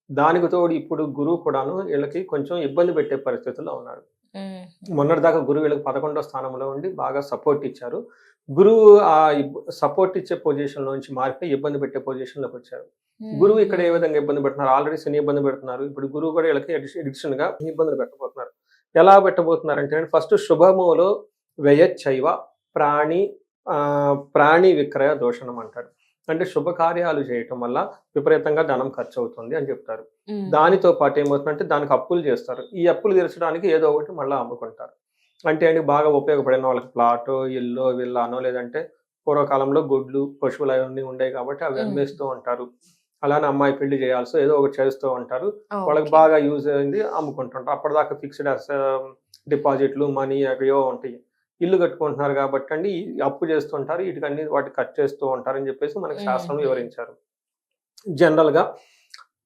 దానికి తోడు ఇప్పుడు గురువు కూడాను వీళ్ళకి కొంచెం ఇబ్బంది పెట్టే పరిస్థితుల్లో ఉన్నారు. మొన్నటిదాకా గురువు వీళ్ళకి 11వ స్థానంలో ఉండి బాగా సపోర్ట్ ఇచ్చారు. గురువు ఆ సపోర్ట్ ఇచ్చే పొజిషన్ నుంచి మారిపోయి ఇబ్బంది పెట్టే పొజిషన్ లోకి వచ్చారు. గురువు ఇక్కడ ఏ విధంగా ఇబ్బంది పెడుతున్నారు, ఆల్రెడీ శని ఇబ్బంది పెడుతున్నారు, ఇప్పుడు గురువు కూడా వీళ్ళకి అడిక్షన్ గా ఇబ్బందులు పెట్టబోతున్నారు. ఎలా పెట్టబోతున్నారు అంటే, ఫస్ట్ శుభములో వ్యయచ్చైవ ప్రాణి విక్రయ దోషణం అంటారు. అంటే శుభకార్యాలు చేయటం వల్ల విపరీతంగా ధనం ఖర్చు అవుతుంది అని చెప్తారు. దానితో పాటు ఏమవుతుందంటే దానికి అప్పులు చేస్తారు. ఈ అప్పులు తీర్చడానికి ఏదో ఒకటి మళ్ళీ అమ్ముకుంటారు. అంటే అండి బాగా ఉపయోగపడిన వాళ్ళకి ప్లాటో, ఇల్లు, విల్లానో, లేదంటే పూర్వకాలంలో గుడ్లు, పశువులు అవన్నీ ఉండేవి కాబట్టి అవి అమ్మేస్తూ ఉంటారు. అలానే అమ్మాయి పెళ్లి చేయాల్సి ఏదో ఒకటి చేస్తూ ఉంటారు. వాళ్ళకి బాగా యూజ్ అయింది అమ్ముకుంటుంటారు. అప్పటిదాకా ఫిక్స్డ్ డిపాజిట్లు, మనీ అవియో ఉంటాయి. ఇల్లు కట్టుకుంటున్నారు కాబట్టి అండి అప్పు చేస్తుంటారు, వీటికన్నీ వాటి ఖర్చు చేస్తూ ఉంటారు అని చెప్పేసి మనకి శాస్త్రం వివరించారు. జనరల్ గా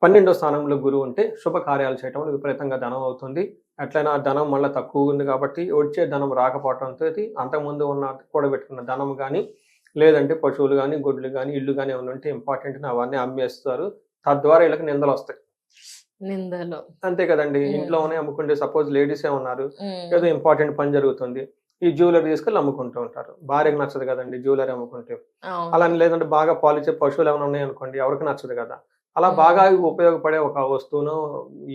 12వ స్థానంలో గురువు ఉంటే శుభకార్యాలు చేయటం విపరీతంగా ధనం అవుతుంది. ఎట్లయినా ధనం మళ్ళీ తక్కువ ఉంది కాబట్టి వచ్చే ధనం రాకపోవడంతో అంతకుముందు ఉన్న కూడబెట్టుకున్న ధనం కానీ, లేదంటే పశువులు కానీ, గొడ్లు కానీ, ఇల్లు కానీ ఏమైనా ఉంటే ఇంపార్టెంట్ అవన్నీ అమ్మేస్తారు. తద్వారా వీళ్ళకి నిందలు వస్తాయి. నిందలు అంతే కదండి. ఇంట్లోనే అమ్ముకుంటే సపోజ్ లేడీసే ఉన్నారు, ఏదో ఇంపార్టెంట్ పని జరుగుతుంది, ఈ జ్యువెలరీ తీసుకెళ్ళి అమ్ముకుంటూ ఉంటారు. భార్యకు నచ్చదు కదండి జ్యువెలరీ అమ్ముకుంటే. అలా లేదంటే బాగా పాలిచ్చే పశువులు ఏమైనా ఉన్నాయనుకోండి, ఎవరికి నచ్చదు కదా. అలా బాగా ఉపయోగపడే ఒక వస్తువును,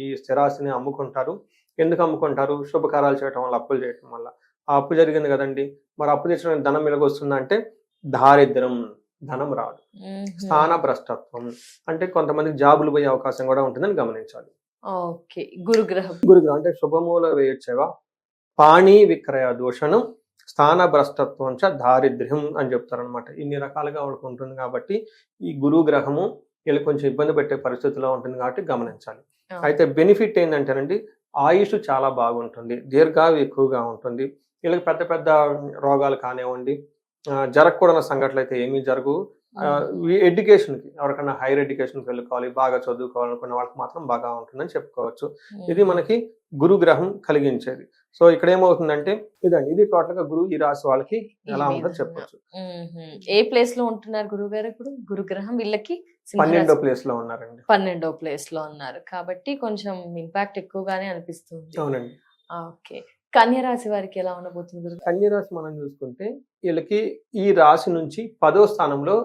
ఈ స్థిరాస్తిని అమ్ముకుంటారు. ఎందుకు అమ్ముకుంటారు? శుభకార్యాలు చేయటం వల్ల, అప్పులు చేయటం వల్ల. ఆ అప్పు జరిగింది కదండి, మరి అప్పు తెచ్చిన ధనం వెలుగొస్తుందంటే దారిద్రం, ధనం రాదు. స్థాన భ్రష్టత్వం అంటే కొంతమందికి జాబులు పోయే అవకాశం కూడా ఉంటుందని గమనించాలి. ఓకే. గురుగ్రహం అంటే శుభమూల వేయచ్చేవ పాణి విక్రయ దూషణం స్థాన భ్రష్టత్వం చ దారిద్ర్యం అని చెప్తారనమాట. ఇన్ని రకాలుగా వాళ్ళకి ఉంటుంది కాబట్టి ఈ గురు గ్రహము వీళ్ళు కొంచెం ఇబ్బంది పెట్టే పరిస్థితిలో ఉంటుంది కాబట్టి గమనించాలి. అయితే బెనిఫిట్ ఏంటంటేనండి, ఆయుష్ చాలా బాగుంటుంది, దీర్ఘాయు ఎక్కువగా ఉంటుంది. వీళ్ళకి పెద్ద పెద్ద రోగాలు కానివ్వండి, జరగకూడని సంఘటనలు అయితే ఏమీ జరగవు. ఎడ్యుకేషన్కి ఎవరికైనా హైయర్ ఎడ్యుకేషన్కి వెళ్ళుకోవాలి, బాగా చదువుకోవాలనుకున్న వాళ్ళకి మాత్రం బాగా ఉంటుందని చెప్పుకోవచ్చు. ఇది మనకి గురుగ్రహం కలిగించేది. సో ఇక్కడ ఏమవుతుందంటే ఇదండి, ఇది టోటల్ గా గురువు ఈ రాశి వాళ్ళకి ఎలా ఉంటుందో చెప్పొచ్చు. ఏ ప్లేస్ లో ఉంటున్నారు గురువు గారు ఇప్పుడు? గురుగ్రహం వీళ్ళకి 12వ ప్లేస్ లో ఉన్నారండి. 12వ ప్లేస్ లో ఉన్నారు కాబట్టి కొంచెం ఇంపాక్ట్ ఎక్కువగానే అనిపిస్తుంది. అవునండి. ఓకే. కన్య రాశి వారికి ఎలా ఉండబోతుంది? కన్య రాశి మనం చూసుకుంటే వీళ్ళకి ఈ రాశి నుంచి 10వ స్థానంలో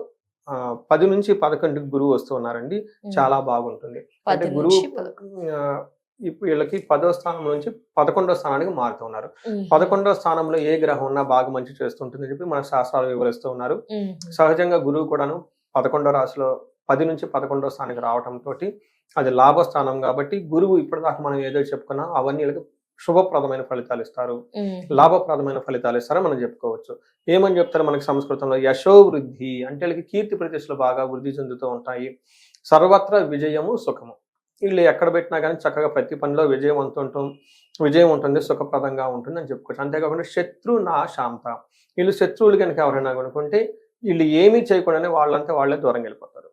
10 నుంచి 11 గురువు వస్తూ ఉన్నారండి. చాలా బాగుంటుంది. అంటే గురువు ఇప్పుడు వీళ్ళకి 10వ స్థానం నుంచి 11వ స్థానానికి మారుతూ ఉన్నారు. 11వ స్థానంలో ఏ గ్రహం ఉన్నా బాగా మంచి చేస్తుంటుందని చెప్పి మన శాస్త్రాలు వివరిస్తూ ఉన్నారు. సహజంగా గురువు కూడాను 11వ రాశిలో 10 నుంచి 11వ స్థానానికి రావడంతో అది లాభస్థానం కాబట్టి గురువు ఇప్పటిదాకా మనం ఏదో చెప్పుకున్నా అవన్నీ వీళ్ళకి శుభప్రదమైన ఫలితాలు ఇస్తారు, లాభప్రదమైన ఫలితాలు ఇస్తారని మనం చెప్పుకోవచ్చు. ఏమని చెప్తారు మనకి సంస్కృతంలో? యశో వృద్ధి అంటే వీళ్ళకి కీర్తి ప్రతిష్టలు బాగా వృద్ధి చెందుతూ ఉంటాయి. సర్వత్ర విజయము సుఖము, వీళ్ళు ఎక్కడ పెట్టినా కానీ చక్కగా ప్రతి పనిలో విజయం ఉంటుంది, సుఖప్రదంగా ఉంటుంది అని చెప్పుకోవచ్చు. అంతేకాకుండా శత్రు నా శాంత, వీళ్ళు శత్రువులు కనుక ఎవరైనా కొనుక్కుంటే వీళ్ళు ఏమీ చేయకుండానే వాళ్ళంతా వాళ్ళే దూరం వెళ్ళిపోతారు.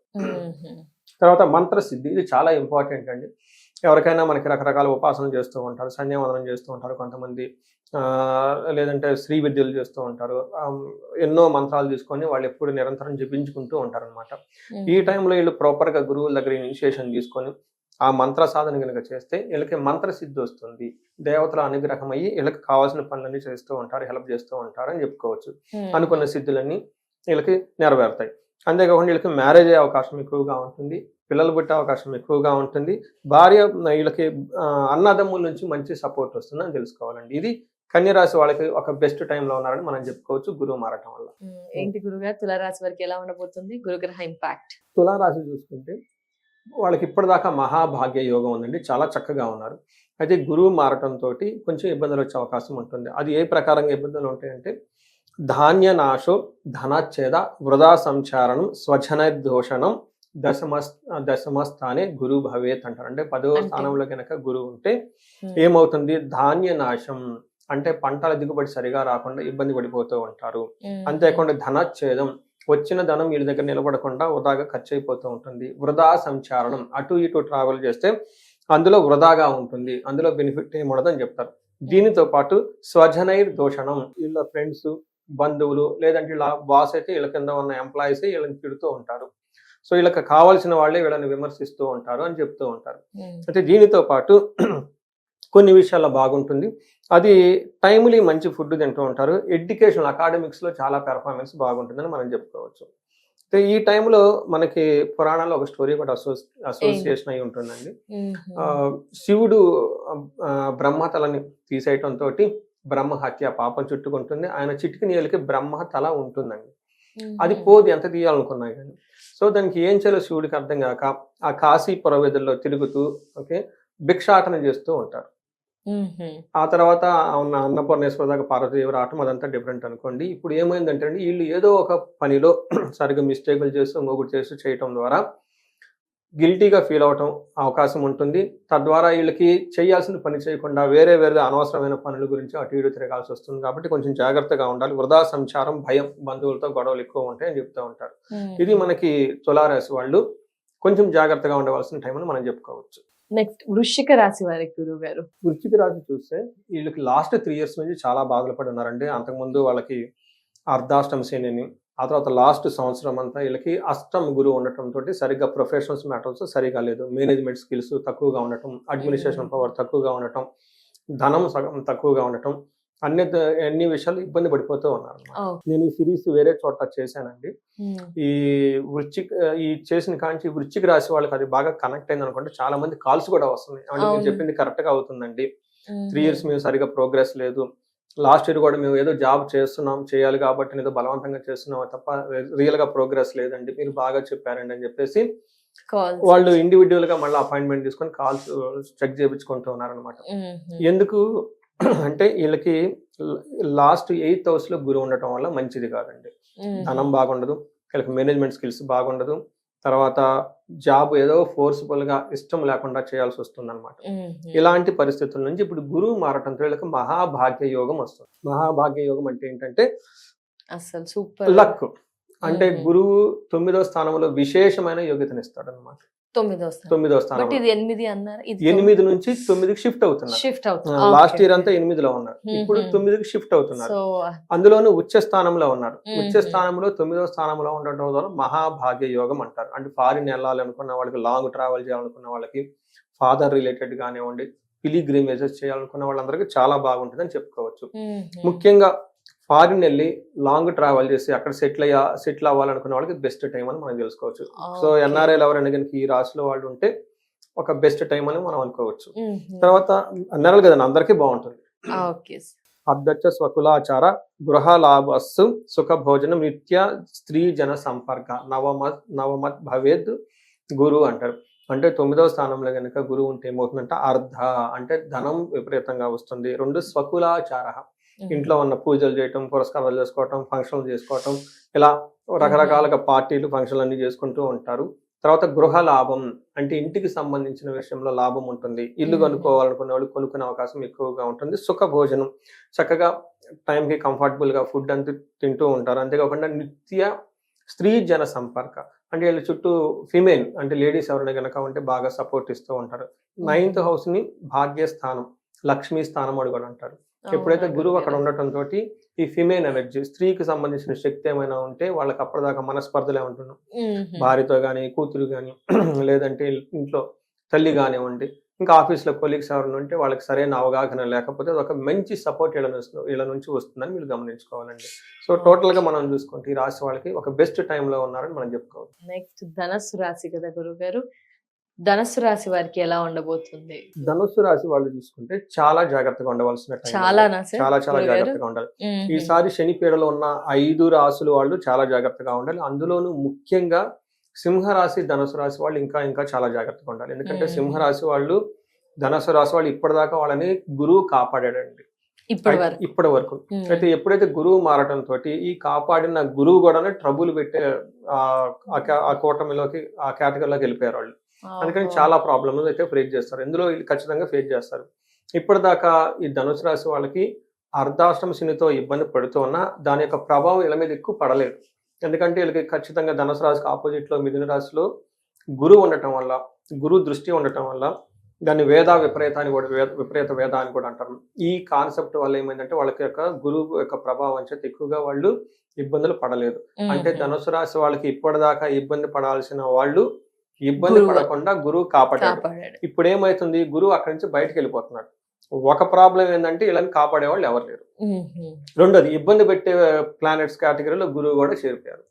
తర్వాత మంత్రసిద్ధి, ఇది చాలా ఇంపార్టెంట్ అండి. ఎవరికైనా మనకి రకరకాల ఉపాసనలు చేస్తూ ఉంటారు, సంధ్యావందనం చేస్తూ ఉంటారు కొంతమంది, లేదంటే శ్రీ విద్యలు చేస్తూ ఉంటారు. ఎన్నో మంత్రాలు తీసుకొని వాళ్ళు ఎప్పుడు నిరంతరం జపించుకుంటూ ఉంటారు అనమాట. ఈ టైంలో వీళ్ళు ప్రాపర్గా గురువుల దగ్గర ఇనిషియేషన్ తీసుకొని ఆ మంత్ర సాధన కనుక చేస్తే వీళ్ళకి మంత్రసిద్ధి వస్తుంది. దేవతల అనుగ్రహం అయ్యి వీళ్ళకి కావాల్సిన పనులన్నీ చేస్తూ ఉంటారు, హెల్ప్ చేస్తూ ఉంటారు అని చెప్పుకోవచ్చు. అనుకున్న సిద్ధులన్నీ వీళ్ళకి నెరవేరుతాయి. అంతేకాకుండా వీళ్ళకి మ్యారేజ్ అయ్యే అవకాశం ఎక్కువగా ఉంటుంది, పిల్లలు పుట్టే అవకాశం ఎక్కువగా ఉంటుంది. భార్య వీళ్ళకి అన్నదమ్ముల నుంచి మంచి సపోర్ట్ వస్తుందని తెలుసుకోవాలండి. ఇది కన్యరాశి వాళ్ళకి ఒక బెస్ట్ టైంలో ఉన్నారని మనం చెప్పుకోవచ్చు గురువు మారటం వల్ల. ఏంటి గురుగారు తులారాశి వారికి ఎలా ఉండబోతుంది గురుగ్రహ ఇంపాక్ట్? తులారాశి చూసుకుంటే వాళ్ళకి ఇప్పటిదాకా మహాభాగ్య యోగం ఉందండి, చాలా చక్కగా ఉన్నారు. అయితే గురువు మారటంతో కొంచెం ఇబ్బందులు వచ్చే అవకాశం ఉంటుంది. అది ఏ ప్రకారంగా ఇబ్బందులు ఉంటాయంటే, ధాన్య నాశో ధనచ్ఛేద వృధా సంచారణం స్వజనదోషణం దశమస్థానే గురు భవేత్ అంటారు. అంటే 10వ స్థానంలో కనుక గురువు ఉంటే ఏమవుతుంది? ధాన్య నాశం అంటే పంటల దిగుబడి సరిగా రాకుండా ఇబ్బంది పడిపోతూ ఉంటారు. అంతేకాకుండా ధనచ్ఛేదం, వచ్చిన ధనం వీళ్ళ దగ్గర నిలబడకుండా వృధాగా ఖర్చు అయిపోతూ ఉంటుంది. వృధా సంచారణం, అటు ఇటు ట్రావెల్ చేస్తే అందులో వృధాగా ఉంటుంది, అందులో బెనిఫిట్ ఏముండదు అని చెప్తారు. దీనితో పాటు స్వజనైర్ దోషణం, వీళ్ళ ఫ్రెండ్స్, బంధువులు, లేదంటే ఇలా బాస్ అయితే వీళ్ళ కింద ఉన్న ఎంప్లాయీస్ వీళ్ళని తిడుతూ ఉంటారు. సో వీళ్ళకి కావాల్సిన వాళ్ళే వీళ్ళని విమర్శిస్తూ ఉంటారు అని చెప్తూ ఉంటారు. అయితే దీనితో పాటు కొన్ని విషయాల్లో బాగుంటుంది, అది టైమ్లీ మంచి ఫుడ్ తింటూ ఉంటారు. ఎడ్యుకేషన్ అకాడమిక్స్లో చాలా పెర్ఫార్మెన్స్ బాగుంటుందని మనం చెప్పుకోవచ్చు. అయితే ఈ టైంలో మనకి పురాణాల్లో ఒక స్టోరీ కూడా అసోసియేషన్ అయి ఉంటుందండి. శివుడు బ్రహ్మతలని తీసేయటంతో బ్రహ్మ హత్య పాపం చుట్టుకుంటుంది. ఆయన చిటికిన ఏలికి బ్రహ్మ తల ఉంటుందండి, అది పోదు ఎంత తీయాలనుకున్నా కానీ. సో దానికి ఏం చేయాలో శివుడికి అర్థం కాక ఆ కాశీ పురవేదుల్లో తిరుగుతూ భిక్షాటన చేస్తూ ఉంటారు. ఆ తర్వాత అన్నపూర్ణేశ్వర దాకా పార్వతీదేవి రావటం అదంతా డిఫరెంట్ అనుకోండి. ఇప్పుడు ఏమైందంటే అండి, వీళ్ళు ఏదో ఒక పనిలో సరిగ్గా మిస్టేకులు చేస్తూ ఇంకొకటి చేస్తూ చేయటం ద్వారా గిల్టీగా ఫీల్ అవటం అవకాశం ఉంటుంది. తద్వారా వీళ్ళకి చేయాల్సిన పని చేయకుండా వేరే అనవసరమైన పనుల గురించి అటు ఇటు తిరగాల్సి వస్తుంది. కాబట్టి కొంచెం జాగ్రత్తగా ఉండాలి. వృధా సంచారం, భయం, బంధువులతో గొడవలు ఎక్కువ ఉంటాయని చెప్తూ ఉంటారు. ఇది మనకి తులారాశి వాళ్ళు కొంచెం జాగ్రత్తగా ఉండవలసిన టైం అని మనం చెప్పుకోవచ్చు. నెక్స్ట్ వృశ్చిక రాశి వారికి గురువు గారు. వృశ్చిక రాశి చూస్తే వీళ్ళకి లాస్ట్ 3 years నుంచి చాలా బాధలు పడి ఉన్నారండి. అంతకుముందు వాళ్ళకి అర్ధాష్టమ శనిని, ఆ తర్వాత లాస్ట్ సంవత్సరం అంతా వీళ్ళకి అష్టమ గురువు ఉండటంతో సరిగ్గా ప్రొఫెషనల్స్ మ్యాటర్స్ సరిగా లేదు. మేనేజ్మెంట్ స్కిల్స్ తక్కువగా ఉండటం, అడ్మినిస్ట్రేషన్ పవర్ తక్కువగా ఉండటం, ధనం సగం తక్కువగా ఉండటం, అన్ని విషయాలు ఇబ్బంది పడిపోతూ ఉన్నారు. నేను ఈ సిరీస్ వేరే చోట చేశానండి. ఈ చేసిన కాంచి వృశ్చిక రాశి వాళ్ళకి అది బాగా కనెక్ట్ అయింది అనుకుంటే చాలా మంది కాల్స్ కూడా వస్తున్నాయి. అంటే నేను చెప్పింది కరెక్ట్ గా అవుతుందండి, 3 years మేము సరిగా ప్రోగ్రెస్ లేదు, లాస్ట్ ఇయర్ కూడా మేము ఏదో జాబ్ చేయాలి కాబట్టి ఏదో బలవంతంగా చేస్తున్నాం తప్ప రియల్ గా ప్రోగ్రెస్ లేదండి, మీరు బాగా చెప్పారండి అని చెప్పేసి వాళ్ళు ఇండివిజువల్ గా మళ్ళీ అపాయింట్మెంట్ తీసుకొని కాల్స్ చెక్ చేయించుకుంటూ ఉన్నారనమాట. ఎందుకు అంటే వీళ్ళకి లాస్ట్ 8th house లో గురువు ఉండటం వల్ల మంచిది కాదండి. ధనం బాగుండదు, వీళ్ళకి మేనేజ్మెంట్ స్కిల్స్ బాగుండదు, తర్వాత జాబ్ ఏదో ఫోర్స్ఫుల్ గా ఇష్టం లేకుండా చేయాల్సి వస్తుంది అనమాట. ఇలాంటి పరిస్థితుల నుంచి ఇప్పుడు గురువు మారటంతో వీళ్ళకి మహాభాగ్య యోగం వస్తుంది. మహాభాగ్య యోగం అంటే ఏంటంటే అసలు సూపర్ లక్. అంటే గురువు 9వ స్థానంలో విశేషమైన యోగ్యతనిస్తాడు అనమాట. 9వ స్థానం 8 నుంచి 9కి షిఫ్ట్ అవుతున్నారు. లాస్ట్ ఇయర్ అంతా 8లో ఉన్నారు, ఇప్పుడు 9కి షిఫ్ట్ అవుతున్నారు. అందులోనూ ఉచ్చ స్థానంలో ఉన్నారు. ఉచ్చ స్థానంలో 9వ స్థానంలో ఉండటం ద్వారా మహాభాగ్య యోగం అంటారు. అంటే ఫారిన్ వెళ్ళాలనుకున్న వాళ్ళకి, లాంగ్ ట్రావెల్ చేయాలనుకున్న వాళ్ళకి, ఫాదర్ రిలేటెడ్ కానివ్వండి, పిలిగ్రిమేజెస్ చేయాలనుకున్న వాళ్ళందరికీ చాలా బాగుంటుంది అని చెప్పుకోవచ్చు. ముఖ్యంగా ఫారిన్ వెళ్ళి లాంగ్ ట్రావెల్ చేసి అక్కడ సెటిల్ అవ్వాలనుకున్న వాళ్ళకి బెస్ట్ టైం అని మనం తెలుసుకోవచ్చు. సో ఎన్ఆర్ఐలు ఎవరైనా కనుక ఈ రాశిలో వాళ్ళు ఉంటే ఒక బెస్ట్ టైం అని మనం అనుకోవచ్చు. తర్వాత ఎన్ఆర్ఐలు కదండి, అందరికీ బాగుంటుంది. అర్ధచ్చ స్వకులాచార గృహలాభస్సు సుఖ భోజనం నిత్య స్త్రీ జన సంపర్క నవమత్ భవేద్ గురువు అంటారు. అంటే 9వ స్థానంలో కనుక గురువు ఉంటే ఏమవుతుందంటే అర్ధ అంటే ధనం విపరీతంగా వస్తుంది. 2 స్వకులాచార, ఇంట్లో ఉన్న పూజలు చేయటం, పురస్కారాలు చేసుకోవటం, ఫంక్షన్లు చేసుకోవటం, ఇలా రకరకాలుగా పార్టీలు, ఫంక్షన్లు అన్ని చేసుకుంటూ ఉంటారు. తర్వాత గృహ లాభం అంటే ఇంటికి సంబంధించిన విషయంలో లాభం ఉంటుంది. ఇల్లు కొనుక్కోవాలనుకునే వాళ్ళు కొనుక్కునే అవకాశం ఎక్కువగా ఉంటుంది. సుఖ భోజనం, చక్కగా టైంకి కంఫర్టబుల్ గా ఫుడ్ అంతా తింటూ ఉంటారు. అంతేకాకుండా నిత్య స్త్రీ జన సంపర్క అంటే వీళ్ళ చుట్టూ ఫిమేల్ అంటే లేడీస్ ఎవరైనా కనుక ఉంటే బాగా సపోర్ట్ ఇస్తూ ఉంటారు. 9th house ని భాగ్యస్థానం, లక్ష్మీ స్థానం అని కూడా అంటారు. ఎప్పుడైతే గురువు అక్కడ ఉండటంతో ఈ ఫిమేల్ ఎనర్జీ, స్త్రీకి సంబంధించిన శక్తి ఏమైనా ఉంటే వాళ్ళకి అప్పటిదాకా మనస్పర్ధలే ఉంటున్నాం, భార్యతో కానీ, కూతురు కానీ, లేదంటే ఇంట్లో తల్లి కానివ్వండి, ఇంకా ఆఫీస్లో కొలీగ్స్ ఎవరైనా ఉంటే వాళ్ళకి సరైన అవగాహన లేకపోతే ఒక మంచి సపోర్ట్ వీళ్ళ నుంచి వస్తుందని మీరు గమనించుకోవాలండి. సో టోటల్ గా మనం చూసుకుంటే ఈ రాశి వాళ్ళకి ఒక బెస్ట్ టైంలో ఉన్నారని మనం చెప్పుకోవాలి. నెక్స్ట్ ధనస్సు రాశి కదా గురువు గారు, ధనస్సు రాశి వారికి ఎలా ఉండబోతుంది? ధనుస్సు రాశి వాళ్ళు చూసుకుంటే చాలా జాగ్రత్తగా ఉండవలసిన టైం, చాలా జాగ్రత్తగా ఉండాలి. ఈసారి శని పీడలో ఉన్న 5 రాశులు వాళ్ళు చాలా జాగ్రత్తగా ఉండాలి. అందులోనూ ముఖ్యంగా సింహరాశి, ధనుసు రాశి వాళ్ళు ఇంకా చాలా జాగ్రత్తగా ఉండాలి. ఎందుకంటే సింహరాశి వాళ్ళు, ధనుసు రాశి వాళ్ళు ఇప్పటిదాకా వాళ్ళని గురువు కాపాడాడండి ఇప్పటి వరకు. అయితే ఎప్పుడైతే గురువు మారటంతో ఈ కాపాడిన గురువు కూడా ట్రబుల్ పెట్టే ఆ కూటమిలోకి, ఆ కేటగిరీలోకి వెళ్ళిపోయారు వాళ్ళు. అందుకని చాలా ప్రాబ్లమ్స్ అయితే ఫేస్ చేస్తారు. ఇందులో వీళ్ళు ఖచ్చితంగా ఫేస్ చేస్తారు. ఇప్పటిదాకా ఈ ధనుసు రాశి వాళ్ళకి అర్ధాష్టమ శనితో ఇబ్బంది పడుతూ ఉన్నా దాని యొక్క ప్రభావం వీళ్ళ మీద ఎక్కువ పడలేదు. ఎందుకంటే వీళ్ళకి ఖచ్చితంగా ధనుసు రాశికి ఆపోజిట్ లో మిథున రాశిలో గురువు ఉండటం వల్ల, గురువు దృష్టి ఉండటం వల్ల దాన్ని విపరీత వేద అని కూడా అంటారు. ఈ కాన్సెప్ట్ వల్ల ఏమైందంటే వాళ్ళకి యొక్క గురువు యొక్క ప్రభావం చేత ఎక్కువగా వాళ్ళు ఇబ్బందులు పడలేదు. అంటే ధనుసు రాశి వాళ్ళకి ఇప్పటిదాకా ఇబ్బంది పడాల్సిన వాళ్ళు ఇబ్బంది పడకుండా గురువు కాపాడాడు. ఇప్పుడు ఏమైతుంది, గురువు అక్కడి నుంచి బయటకు వెళ్ళిపోతున్నాడు. ఒక ప్రాబ్లం ఏంటంటే వీళ్ళని కాపాడే వాళ్ళు ఎవరు లేరు. రెండోది, ఇబ్బంది పెట్టే ప్లానెట్స్ కేటగిరీలో గురువు కూడా చేరిపోయారు.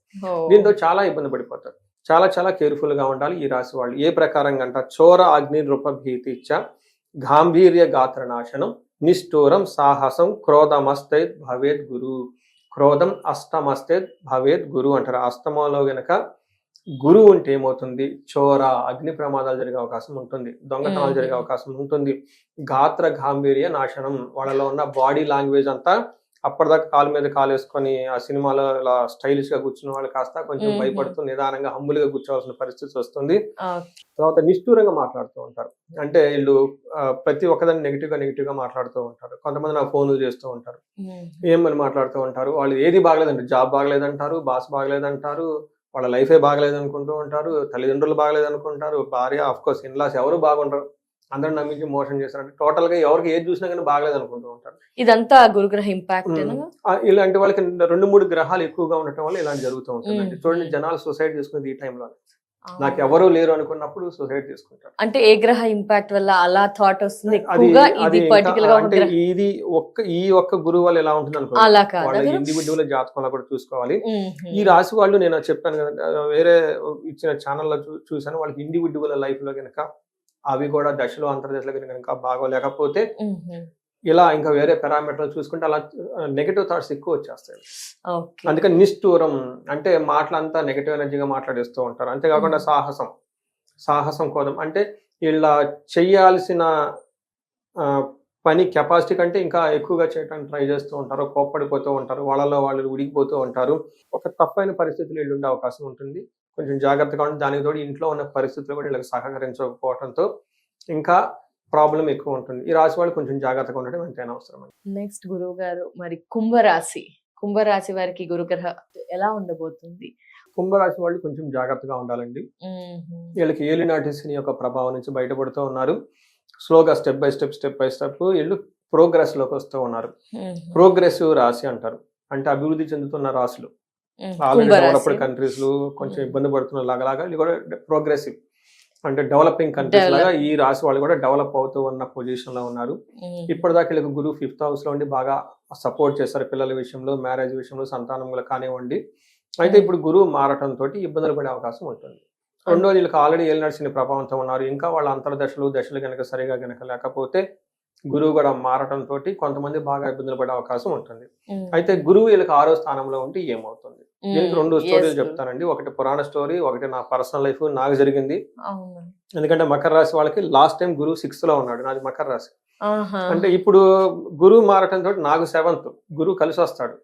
దీంతో చాలా ఇబ్బంది పడిపోతారు. చాలా కేర్ఫుల్ గా ఉండాలి ఈ రాశి వాళ్ళు. ఏ ప్రకారంగా అంట, చోర అగ్ని రూప భీతిచ్చ గాంభీర్య గాత్ర నాశనం నిష్ఠూరం సాహసం క్రోధమస్తే భవేద్ గురు. క్రోధం అష్టమస్తే భవేద్ గురు అంటారు. అష్టమంలో గనక గురువు ఉంటే ఏమవుతుంది, చోర అగ్ని ప్రమాదాలు జరిగే అవకాశం ఉంటుంది, దొంగతనాలు జరిగే అవకాశం ఉంటుంది. గాత్ర గాంభీర్య నాశనం, వాళ్ళలో ఉన్న బాడీ లాంగ్వేజ్ అంతా అప్పటిదాకా కాలు మీద కాలు వేసుకొని ఆ సినిమాలో ఇలా స్టైలిష్ గా కూర్చున్న వాళ్ళు కాస్త కొంచెం భయపడుతూ నిదానంగా హంబుల్ గా కూర్చోవాల్సిన పరిస్థితి వస్తుంది. తర్వాత నిష్ఠూరంగా మాట్లాడుతూ ఉంటారు. అంటే వీళ్ళు ప్రతి ఒక్కదాన్ని నెగిటివ్ గా మాట్లాడుతూ ఉంటారు. కొంతమంది నాకు ఫోన్లు చేస్తూ ఉంటారు, ఏమని మాట్లాడుతూ ఉంటారు. వాళ్ళు ఏది బాగలేదంటారు, జాబ్ బాగలేదంటారు, బాస్ బాగలేదంటారు, వాళ్ళ లైఫే బాగలేదు అనుకుంటూ ఉంటారు, తల్లిదండ్రులు బాగలేదు అనుకుంటారు, భార్య ఆఫ్ కోర్స్ ఇన్లాస్ ఎవరు బాగుంటారు, అందరూ నమ్మించి మోసం చేస్తారంటే టోటల్ గా ఎవరికి ఏది చూసినా కానీ బాగలేదు అనుకుంటూ ఉంటారు. ఇదంతా గురుగ్రహ ఇంపాక్ట్. ఇలాంటి వాళ్ళకి 2-3 గ్రహాలు ఎక్కువగా ఉండటం వల్ల ఇలాంటి జరుగుతూ ఉంటుంది. చూడండి, జనాలు సూసైడ్ చేసుకునేది ఈ టైంలో. నాకు ఎవరు లేరు అనుకున్నప్పుడు సూసైడ్ చేసుకుంటారు. అంటే ఏ గ్రహ ఇంపాక్ట్ వల్ల అలా థాట్ వస్తుంది ఎక్కువగా? ఇది పర్టికులర్ గా అంటే ఇది ఈ ఒక్క గురువు వల్ల ఎలా ఉంటుంది అనుకో, వాళ్ళ ఇండివిడ్యువల్ జాతకంలో కూడా చూసుకోవాలి. ఈ రాశి వాళ్ళు నేను చెప్పాను కదా, వేరే ఇచ్చిన ఛానల్లో చూసాను, వాళ్ళకి ఇండివిడ్యువల్ లైఫ్ లో కనుక అవి కూడా దశలు అంతర్దశలు కనుక బాగోలేకపోతే ఇలా ఇంకా వేరే పారామీటర్లు చూసుకుంటే అలా నెగటివ్ థాట్స్ ఎక్కువ వచ్చేస్తాయి. అందుకని నిష్ఠూరం అంటే మాటలంతా నెగటివ్ ఎనర్జీగా మాట్లాడేస్తూ ఉంటారు. అంతేకాకుండా సాహసం కోదం అంటే ఇలా చెయ్యాల్సిన పని కెపాసిటీ కంటే ఇంకా ఎక్కువగా చేయడానికి ట్రై చేస్తూ ఉంటారు, కోప్పడిపోతూ ఉంటారు, వాళ్ళలో వాళ్ళు ఉడికిపోతూ ఉంటారు. ఒక తప్పైన పరిస్థితులు వీళ్ళు ఉండే అవకాశం ఉంటుంది. కొంచెం జాగ్రత్తగా ఉండి దానికి తోడు ఇంట్లో ఉన్న పరిస్థితులు కూడా వీళ్ళకి సహకరించకపోవడంతో ఇంకా ప్రాబ్లం ఎక్కువ ఉంటుంది. ఈ రాశి వాళ్ళు కొంచెం జాగ్రత్తగా ఉండడం ఎంతైనా అవసరం. నెక్స్ట్ గురువు గారు, మరి కుంభరాశి వారికి గురుగ్రహ ఎలా ఉండబోతుంది? కుంభరాశి వాళ్ళు కొంచెం జాగ్రత్తగా ఉండాలండి. వీళ్ళకి ఏలినాటి శని యొక్క ప్రభావం నుంచి బయటపడుతూ ఉన్నారు. స్లోగా స్టెప్ బై స్టెప్ వీళ్ళు ప్రోగ్రెస్ లోకి వస్తూ ఉన్నారు. ప్రోగ్రెసివ్ రాశి అంటారు, అంటే అభివృద్ధి చెందుతున్న రాశులు. ఆల్రెడీ డెవలప్డ్ కంట్రీస్ లో కొంచెం ఇబ్బంది పడుతున్న లాగా ఇది కూడా ప్రోగ్రెసివ్ అంటే డెవలపింగ్ కంట్రీస్ లాగా ఈ రాశి వాళ్ళు కూడా డెవలప్ అవుతూ ఉన్న పొజిషన్ లో ఉన్నారు. ఇప్పటిదాకా వీళ్ళకి గురువు 5th హౌస్ లో ఉండి బాగా సపోర్ట్ చేస్తారు పిల్లల విషయంలో, మ్యారేజ్ విషయంలో, సంతానంలో కానివ్వండి. అయితే ఇప్పుడు గురువు మారటం తోటి ఇబ్బందులు పడే అవకాశం ఉంటుంది. రెండోది, వీళ్ళకి ఆల్రెడీ ఏలినాటి శని ప్రభావంతో ఉన్నారు. ఇంకా వాళ్ళ దశలు కనుక సరిగా కనుక లేకపోతే గురువు కూడా మారటం తోటి కొంతమంది బాగా ఇబ్బందులు పడే అవకాశం ఉంటుంది. అయితే గురువు వీళ్ళకి 6వ స్థానంలో ఉంటే ఏమవుతుంది? దీనికి 2 స్టోరీలు చెప్తానండి. ఒకటి పురాణ స్టోరీ, ఒకటి నా పర్సనల్ లైఫ్ నాకు జరిగింది. ఎందుకంటే మకర రాశి వాళ్ళకి లాస్ట్ టైం గురువు 6th లో ఉన్నాడు, నాది మకర రాశి. అంటే ఇప్పుడు గురువు మారటం తోటి నాకు 7th గురువు కలిసి వస్తాడు.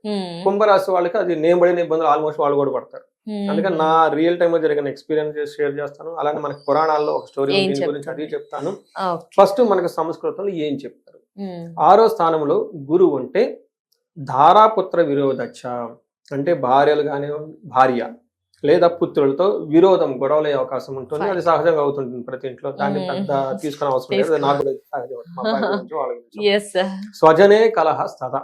కుంభరాశి వాళ్ళకి అది నేను పడిన ఇబ్బందులు ఆల్మోస్ట్ వాళ్ళు కూడా పడతారు. అందుకని నా రియల్ టైమ్ లో జరిగిన ఎక్స్పీరియన్స్ షేర్ చేస్తాను. అలానే మనకి పురాణాల్లో ఒక స్టోరీ గురించి అది చెప్తాను. ఫస్ట్ మనకి సంస్కృతంలో ఏం చెప్తారు? 6వ స్థానంలో గురువు ఉంటే ధారాపుత్ర విరోధచ్చ అంటే భార్యలు కానివ్వండి, భార్య లేదా పుత్రులతో విరోధం, గొడవలయ్యే అవకాశం ఉంటుంది. అది సహజంగా అవుతుంటుంది ప్రతి ఇంట్లో, దాన్ని పెద్ద తీసుకునే అవసరం లేదు. నాకు కూడా సహజం. స్వజనే కలహ స్తద,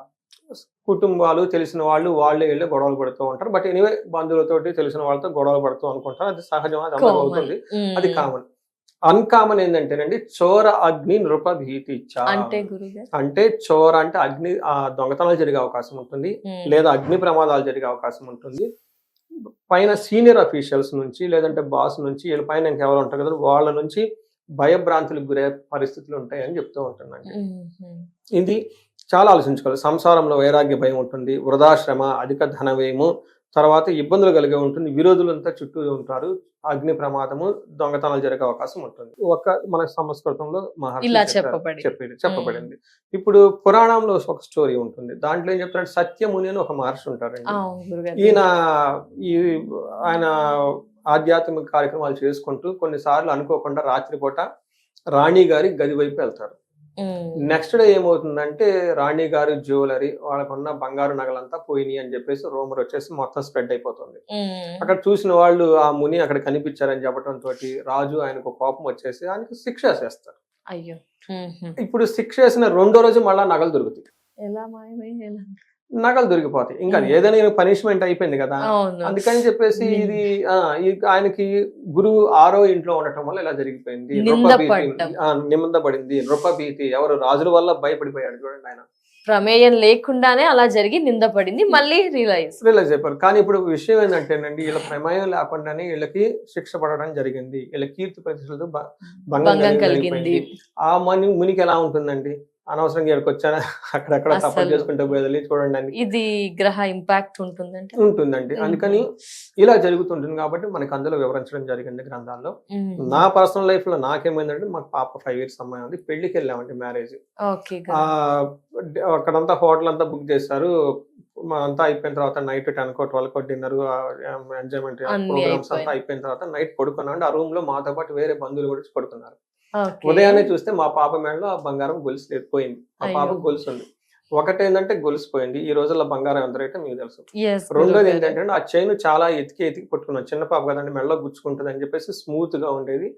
కుటుంబాలు తెలిసిన వాళ్ళు వాళ్ళే వెళ్ళి గొడవలు పడుతూ ఉంటారు. బట్ ఎనీవే బంధువులతోటి తెలిసిన వాళ్ళతో గొడవలు పడుతూ అనుకుంటారు. అది సహజం, అది అందరూ అవుతుంది, అది కామన్. అన్కామన్ ఏంటంటేనండి చోర అగ్ని నృప భీతి. అంటే చోర అంటే అగ్ని దొంగతనాలు జరిగే అవకాశం ఉంటుంది, లేదా అగ్ని ప్రమాదాలు జరిగే అవకాశం ఉంటుంది. పైన సీనియర్ అఫీషియల్స్ నుంచి లేదంటే బాస్ నుంచి, వీళ్ళ పైన ఇంకెవరు ఉంటారు కదా, వాళ్ళ నుంచి భయభ్రాంతులకు గురే పరిస్థితులు ఉంటాయని చెప్తూ ఉంటుందండి. ఇది చాలా ఆలోచించుకోవాలి. సంసారంలో వైరాగ్య భయం ఉంటుంది, వృధాశ్రమ, అధిక ధన వ్యయము, తర్వాత ఇబ్బందులు కలిగి ఉంటుంది, విరోధులంతా చుట్టూ ఉంటారు, అగ్ని ప్రమాదము, దొంగతనాలు జరిగే అవకాశం ఉంటుంది. మన సంస్కృతంలో మహర్షి చెప్పబడింది. ఇప్పుడు పురాణంలో ఒక స్టోరీ ఉంటుంది. దాంట్లో ఏం చెప్తారంటే సత్యముని అని ఒక మహర్షి ఉంటారండి. ఆయన ఆధ్యాత్మిక కార్యక్రమాలు చేసుకుంటూ కొన్నిసార్లు అనుకోకుండా రాత్రిపూట రాణి గారి గది వైపు వెళ్తారు. నెక్స్ట్ డే ఏమవుతుందంటే రాణి గారి జ్యువెలరీ, వాళ్ళకున్న బంగారు నగలంతా పోయినాయి అని చెప్పేసి రూమర్ వచ్చేసి మొత్తం స్ప్రెడ్ అయిపోతుంది. అక్కడ చూసిన వాళ్ళు ఆ ముని అక్కడ కనిపించారని చెప్పడం తోటి రాజు ఆయనకు కోపం వచ్చేసి ఆయనకు శిక్ష చేస్తారు. అయ్యో, ఇప్పుడు శిక్ష చేసిన 2వ రోజు మళ్ళా నగలు దొరుకుతాయి. నగలు దొరికిపోతాయి. ఇంకా ఏదైనా పనిష్మెంట్ అయిపోయింది కదా, అందుకని చెప్పేసి ఇది ఆయనకి గురువు 6వ ఇంట్లో ఉండటం వల్ల ఇలా జరిగిపోయింది. నిందపడింది నృపభీతి, ఎవరు రాజుల వల్ల భయపడిపోయాడు. చూడండి, ఆయన ప్రమేయం లేకుండానే అలా జరిగి నిందపడింది, మళ్ళీ రియలైజ్ అయిపోయారు. కానీ ఇప్పుడు విషయం ఏంటంటేనండి, వీళ్ళ ప్రమేయం లేకుండానే వీళ్ళకి శిక్ష పడడం జరిగింది. వీళ్ళ కీర్తి ప్రతిష్టలతో భంగం కలిగింది. ఆ మునికి ఎలా ఉంటుందండి, అనవసరంగా ఇక్కడికి వచ్చాను అక్కడక్కడ సపోర్ట్ అసలు. చేసుకుంటే పోయేది చూడండి అని ఇది గ్రహ ఇంపాక్ట్ ఉంటుందంటే ఉంటుందండి. అందుకని ఇలా జరుగుతుంటుంది కాబట్టి మనకి అందులో వివరించడం జరిగింది గ్రంథాల్లో. నా పర్సనల్ లైఫ్ లో నాకేమైందంటే మాకు పాప 5 years అమ్మాయి ఉంది, పెళ్లికి వెళ్ళామండి మ్యారేజ్. ఓకే అక్కడంతా హోటల్ అంతా బుక్ చేశారు, అంతా అయిపోయిన తర్వాత నైట్ 10 12 డిన్నర్ ఎంజాయ్మెంట్ అన్ని ప్రోగ్రామ్స్ అంతా అయిపోయినాయి. అయిపోయిన తర్వాత నైట్ పడుకున్నాం. ఆ రూమ్ లో మాతో పాటు వేరే బంధువులు కూడా వచ్చి పడుకున్నారు. ఓకే ఉదయాన్నే చూస్తే మా పాప మెడలో ఆ బంగారం గొలుసు లేదు, పోయింది. మా అయ్యో. పాప గొలుసు ఉంది. ఒకటేంటంటే గొలుసు పోయింది. ఈ రోజుల్లో బంగారం ఎంత రేటో మీకు తెలుసు. Yes, రెండోది గురుగారు. ఏంటంటే ఆ చైన్ చాలా ఎతికి పట్టుకున్నాం. చిన్న పాప కదండి, మెడలో గుచ్చుకుంటుంది అని చెప్పేసి స్మూత్ గా ఉండేది,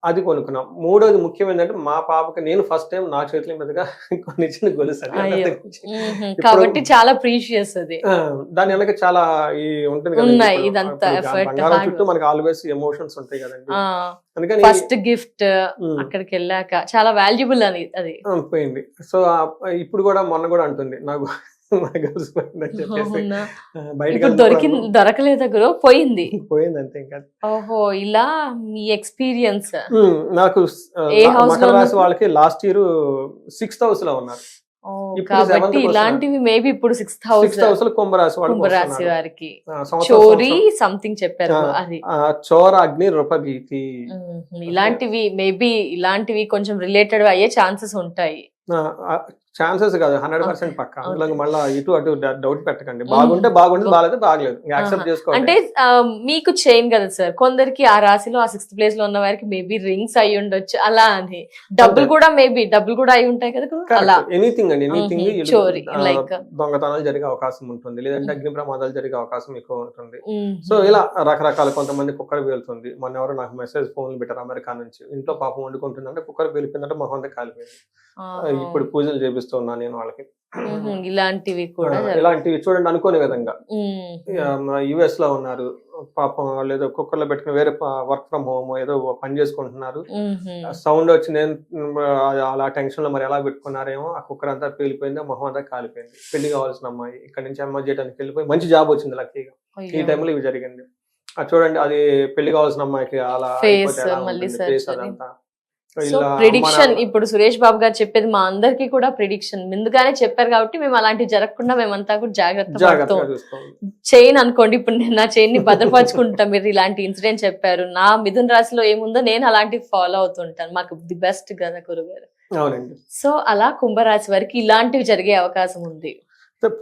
అది కొనుక్కున్నాం. మూడోది ముఖ్యం ఏంటంటే మా పాపకి నేను ఫస్ట్ టైం నా చేతుల మీదుగా కొన్ని ఇచ్చిన గొలుసు అది. అయ్యో. ఇప్పుడు కాబట్టి చాలా ప్రీషియస్ అది. దాని వెనక చాలా ఈ ఉంటుంది కదండి. ఉన్నాయి, ఇప్పుడు ఇదంతా ఇప్పుడు effort, బంగారం hard చుట్టూ work. మనకి ఆల్వేస్ ఎమోషన్స్ ఉంటాయి కదండి. అందుకని ఫస్ట్ గిఫ్ట్ ఉమ్, అక్కడికి వెళ్ళాక చాలా వాల్యుబుల్ అని అది. పోయింది. సో ఇప్పుడు కూడా మొన్న కూడా అంటుంది నాకు నా గొలుసు పోయిందని చెప్పేసి అవునా? బయటకు ఇప్పుడు వెళ్ళినప్పుడు దొరకలేదా గురు, పోయింది. పోయింది అంతే ఇంకా. ఓహో, ఇలా మీ ఎక్స్పీరియన్స్. నాకు ఏ house మకర లో రాశి ఉన్నప్పుడు? వాళ్ళకి లాస్ట్ ఇయర్ 6th house లో ఉన్నారు. ఇప్పుడు కాబట్టి 7th కి ఇలాంటివి మేబీ ఇప్పుడు 6th 6th house house లో కుంభరాశి వాళ్ళు కుంభరాశి వారికి సంవత్సరం చోరీ సంథింగ్ చెప్పారు అది. చోర అగ్ని రూపభీతి. ఇలాంటివి మేబీ ఇలాంటివి కొంచెం రిలేటెడ్ అయ్యే ఛాన్సెస్ ఉంటాయి. ఛాన్సెస్ కాదు, 100% పక్క. Okay. అందులో మళ్ళీ ఇటు అటు డౌట్ పెట్టకండి. బాగుంటే బాగుంటుంది, బాగాలేదు బాగలేదు, యాక్సెప్ట్ చేసుకోండి. అంటే మీకు చైన్ కదా సార్, కొందరికి ఆ రాశిలో ఆ 6th place లో ఉన్న వారికి మేబీ రింగ్స్ అయి ఉండొచ్చు అలా అని. డబ్బులు కూడా మేబీ డబ్బులు కూడా అయి ఉంటాయి కదా గురు, అలా. ఎనీథింగ్ అండి, ఎనీథింగ్ చోరీ లైక్ దొంగతనాలు జరిగే అవకాశం ఉంటుంది, లేదంటే అగ్ని ప్రమాదాలు జరిగే అవకాశం ఎక్కువ ఉంటుంది. సో ఇలా రకరకాల, కొంతమంది కుక్కర్ పేలుతుంది. మొన్న ఎవరు నాకు మెసేజ్ ఫోన్లు పెట్టారు అమెరికా నుంచి, ఇంట్లో పాపం వండుకుంటుందంటే కుక్కర్ పేలిపోయిందంటే మొహం అంతా కాలిపోయింది. ఇప్పుడు పూజలు చేపిస్తూ ఉన్నా నేను వాళ్ళకి. ఇలాంటివి కూడా ఇలాంటివి చూడండి అనుకోని విధంగా. యుఎస్ లో ఉన్నారు పాపం, వాళ్ళు ఏదో కుక్కర్లో పెట్టుకుని వేరే వర్క్ ఫ్రమ్ హోమ్ ఏదో పని చేసుకుంటున్నారు. సౌండ్ వచ్చి నేను అలా టెన్షన్ లో మరి ఎలా పెట్టుకున్నారేమో, ఆ కుక్కర్ అంతా పేలిపోయింది, మొహం అంతా కాలిపోయింది. పెళ్లి కావాల్సిన అమ్మాయి ఇక్కడ నుంచి అమ్మాయి చేయడానికి వెళ్ళిపోయి మంచి జాబ్ వచ్చింది లక్కీగా. ఈ టైంలో ఇవి జరిగింది. చూడండి, అది పెళ్లి కావాల్సిన అమ్మాయికి అలా ఫేస్ మళ్ళీ ఫేస్ అదంతా. సో ప్రిడిక్షన్ ఇప్పుడు సురేష్ బాబు గారు చెప్పేది మా అందరికి కూడా ప్రిడిక్షన్ ముందుగానే చెప్పారు కాబట్టి మేము అలాంటివి జరగకుండా మేమంతా కూడా జాగ్రత్త పడుతూ చైన్ అనుకోండి, ఇప్పుడు నేను నా చైన్ ని భద్రపరచుకుంటా. మీరు ఇలాంటి ఇన్సిడెంట్ చెప్పారు, నా మిథున రాశిలో ఏముందో నేను అలాంటివి ఫాలో అవుతుంటాను. మాకు ది బెస్ట్ కదా గురుగారు. అవునండి. సో అలా కుంభరాశి వారికి ఇలాంటివి జరిగే అవకాశం ఉంది.